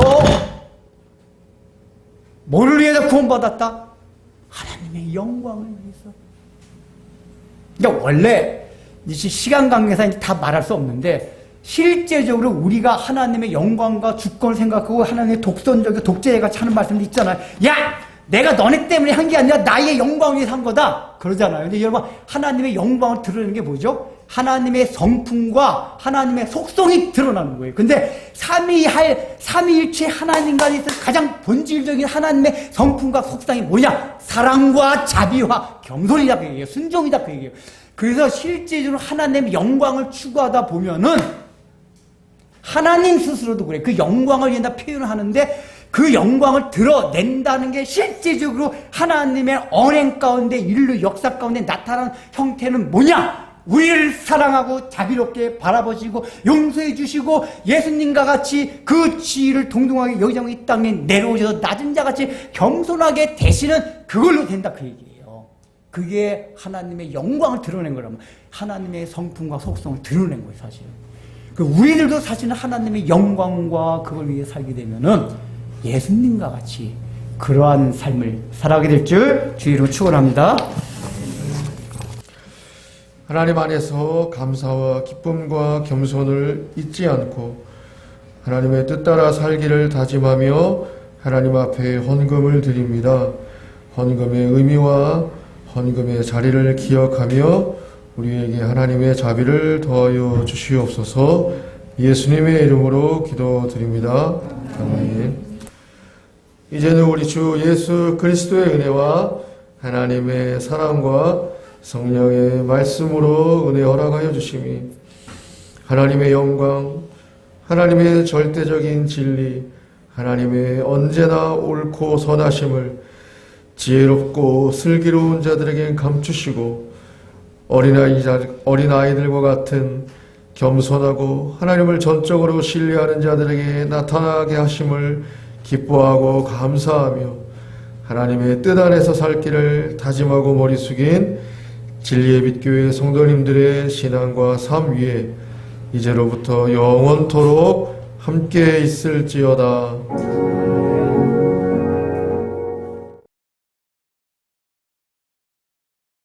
뭐를 위해서 구원받았다? 하나님의 영광을 위해서. 그러니까 원래 시간 관계상 다 말할 수 없는데, 실제적으로 우리가 하나님의 영광과 주권을 생각하고 하나님의 독선적이고 독재같이 하는 말씀도 있잖아요. 내가 너네 때문에 한 게 아니라 나의 영광을 위해서 한 거다, 그러잖아요. 근데 여러분, 하나님의 영광을 드러내는 게 뭐죠? 하나님의 성품과 하나님의 속성이 드러나는 거예요. 근데 삼위일체 하나님과 있어 가장 본질적인 하나님의 성품과 속성이 뭐냐? 사랑과 자비와 겸손이다, 그 얘기예요. 순종이다, 그 얘기예요. 그래서 실제적으로 하나님의 영광을 추구하다 보면은 하나님 스스로도 그래. 그 영광을 위해서 표현을 하는데, 그 영광을 드러낸다는 게 실제적으로 하나님의 언행 가운데, 인류 역사 가운데 나타나는 형태는 뭐냐? 우리를 사랑하고 자비롭게 바라보시고 용서해 주시고 예수님과 같이 그 지위를 동등하게 여기저기 이 땅에 내려오셔서 낮은 자같이 겸손하게 되시는, 그걸로 된다, 그 얘기예요. 그게 하나님의 영광을 드러낸 거라면, 하나님의 성품과 속성을 드러낸 거예요, 사실은. 우리들도 사실은 하나님의 영광과 그걸 위해 살게 되면은 예수님과 같이 그러한 삶을 살아가게 될 줄 주의로 축원합니다.
하나님 안에서 감사와 기쁨과 겸손을 잊지 않고 하나님의 뜻 따라 살기를 다짐하며 하나님 앞에 헌금을 드립니다. 헌금의 의미와 헌금의 자리를 기억하며 우리에게 하나님의 자비를 더하여 주시옵소서. 예수님의 이름으로 기도드립니다. 아멘. 이제는 우리 주 예수 그리스도의 은혜와 하나님의 사랑과 성령의 말씀으로 은혜 허락하여 주심이, 하나님의 영광, 하나님의 절대적인 진리, 하나님의 언제나 옳고 선하심을 지혜롭고 슬기로운 자들에게 감추시고 어린아이들과 같은 겸손하고 하나님을 전적으로 신뢰하는 자들에게 나타나게 하심을 기뻐하고 감사하며 하나님의 뜻 안에서 살 길을 다짐하고 머리 숙인 진리의 빛교회 성도님들의 신앙과 삶 위에 이제로부터 영원토록 함께 있을지어다.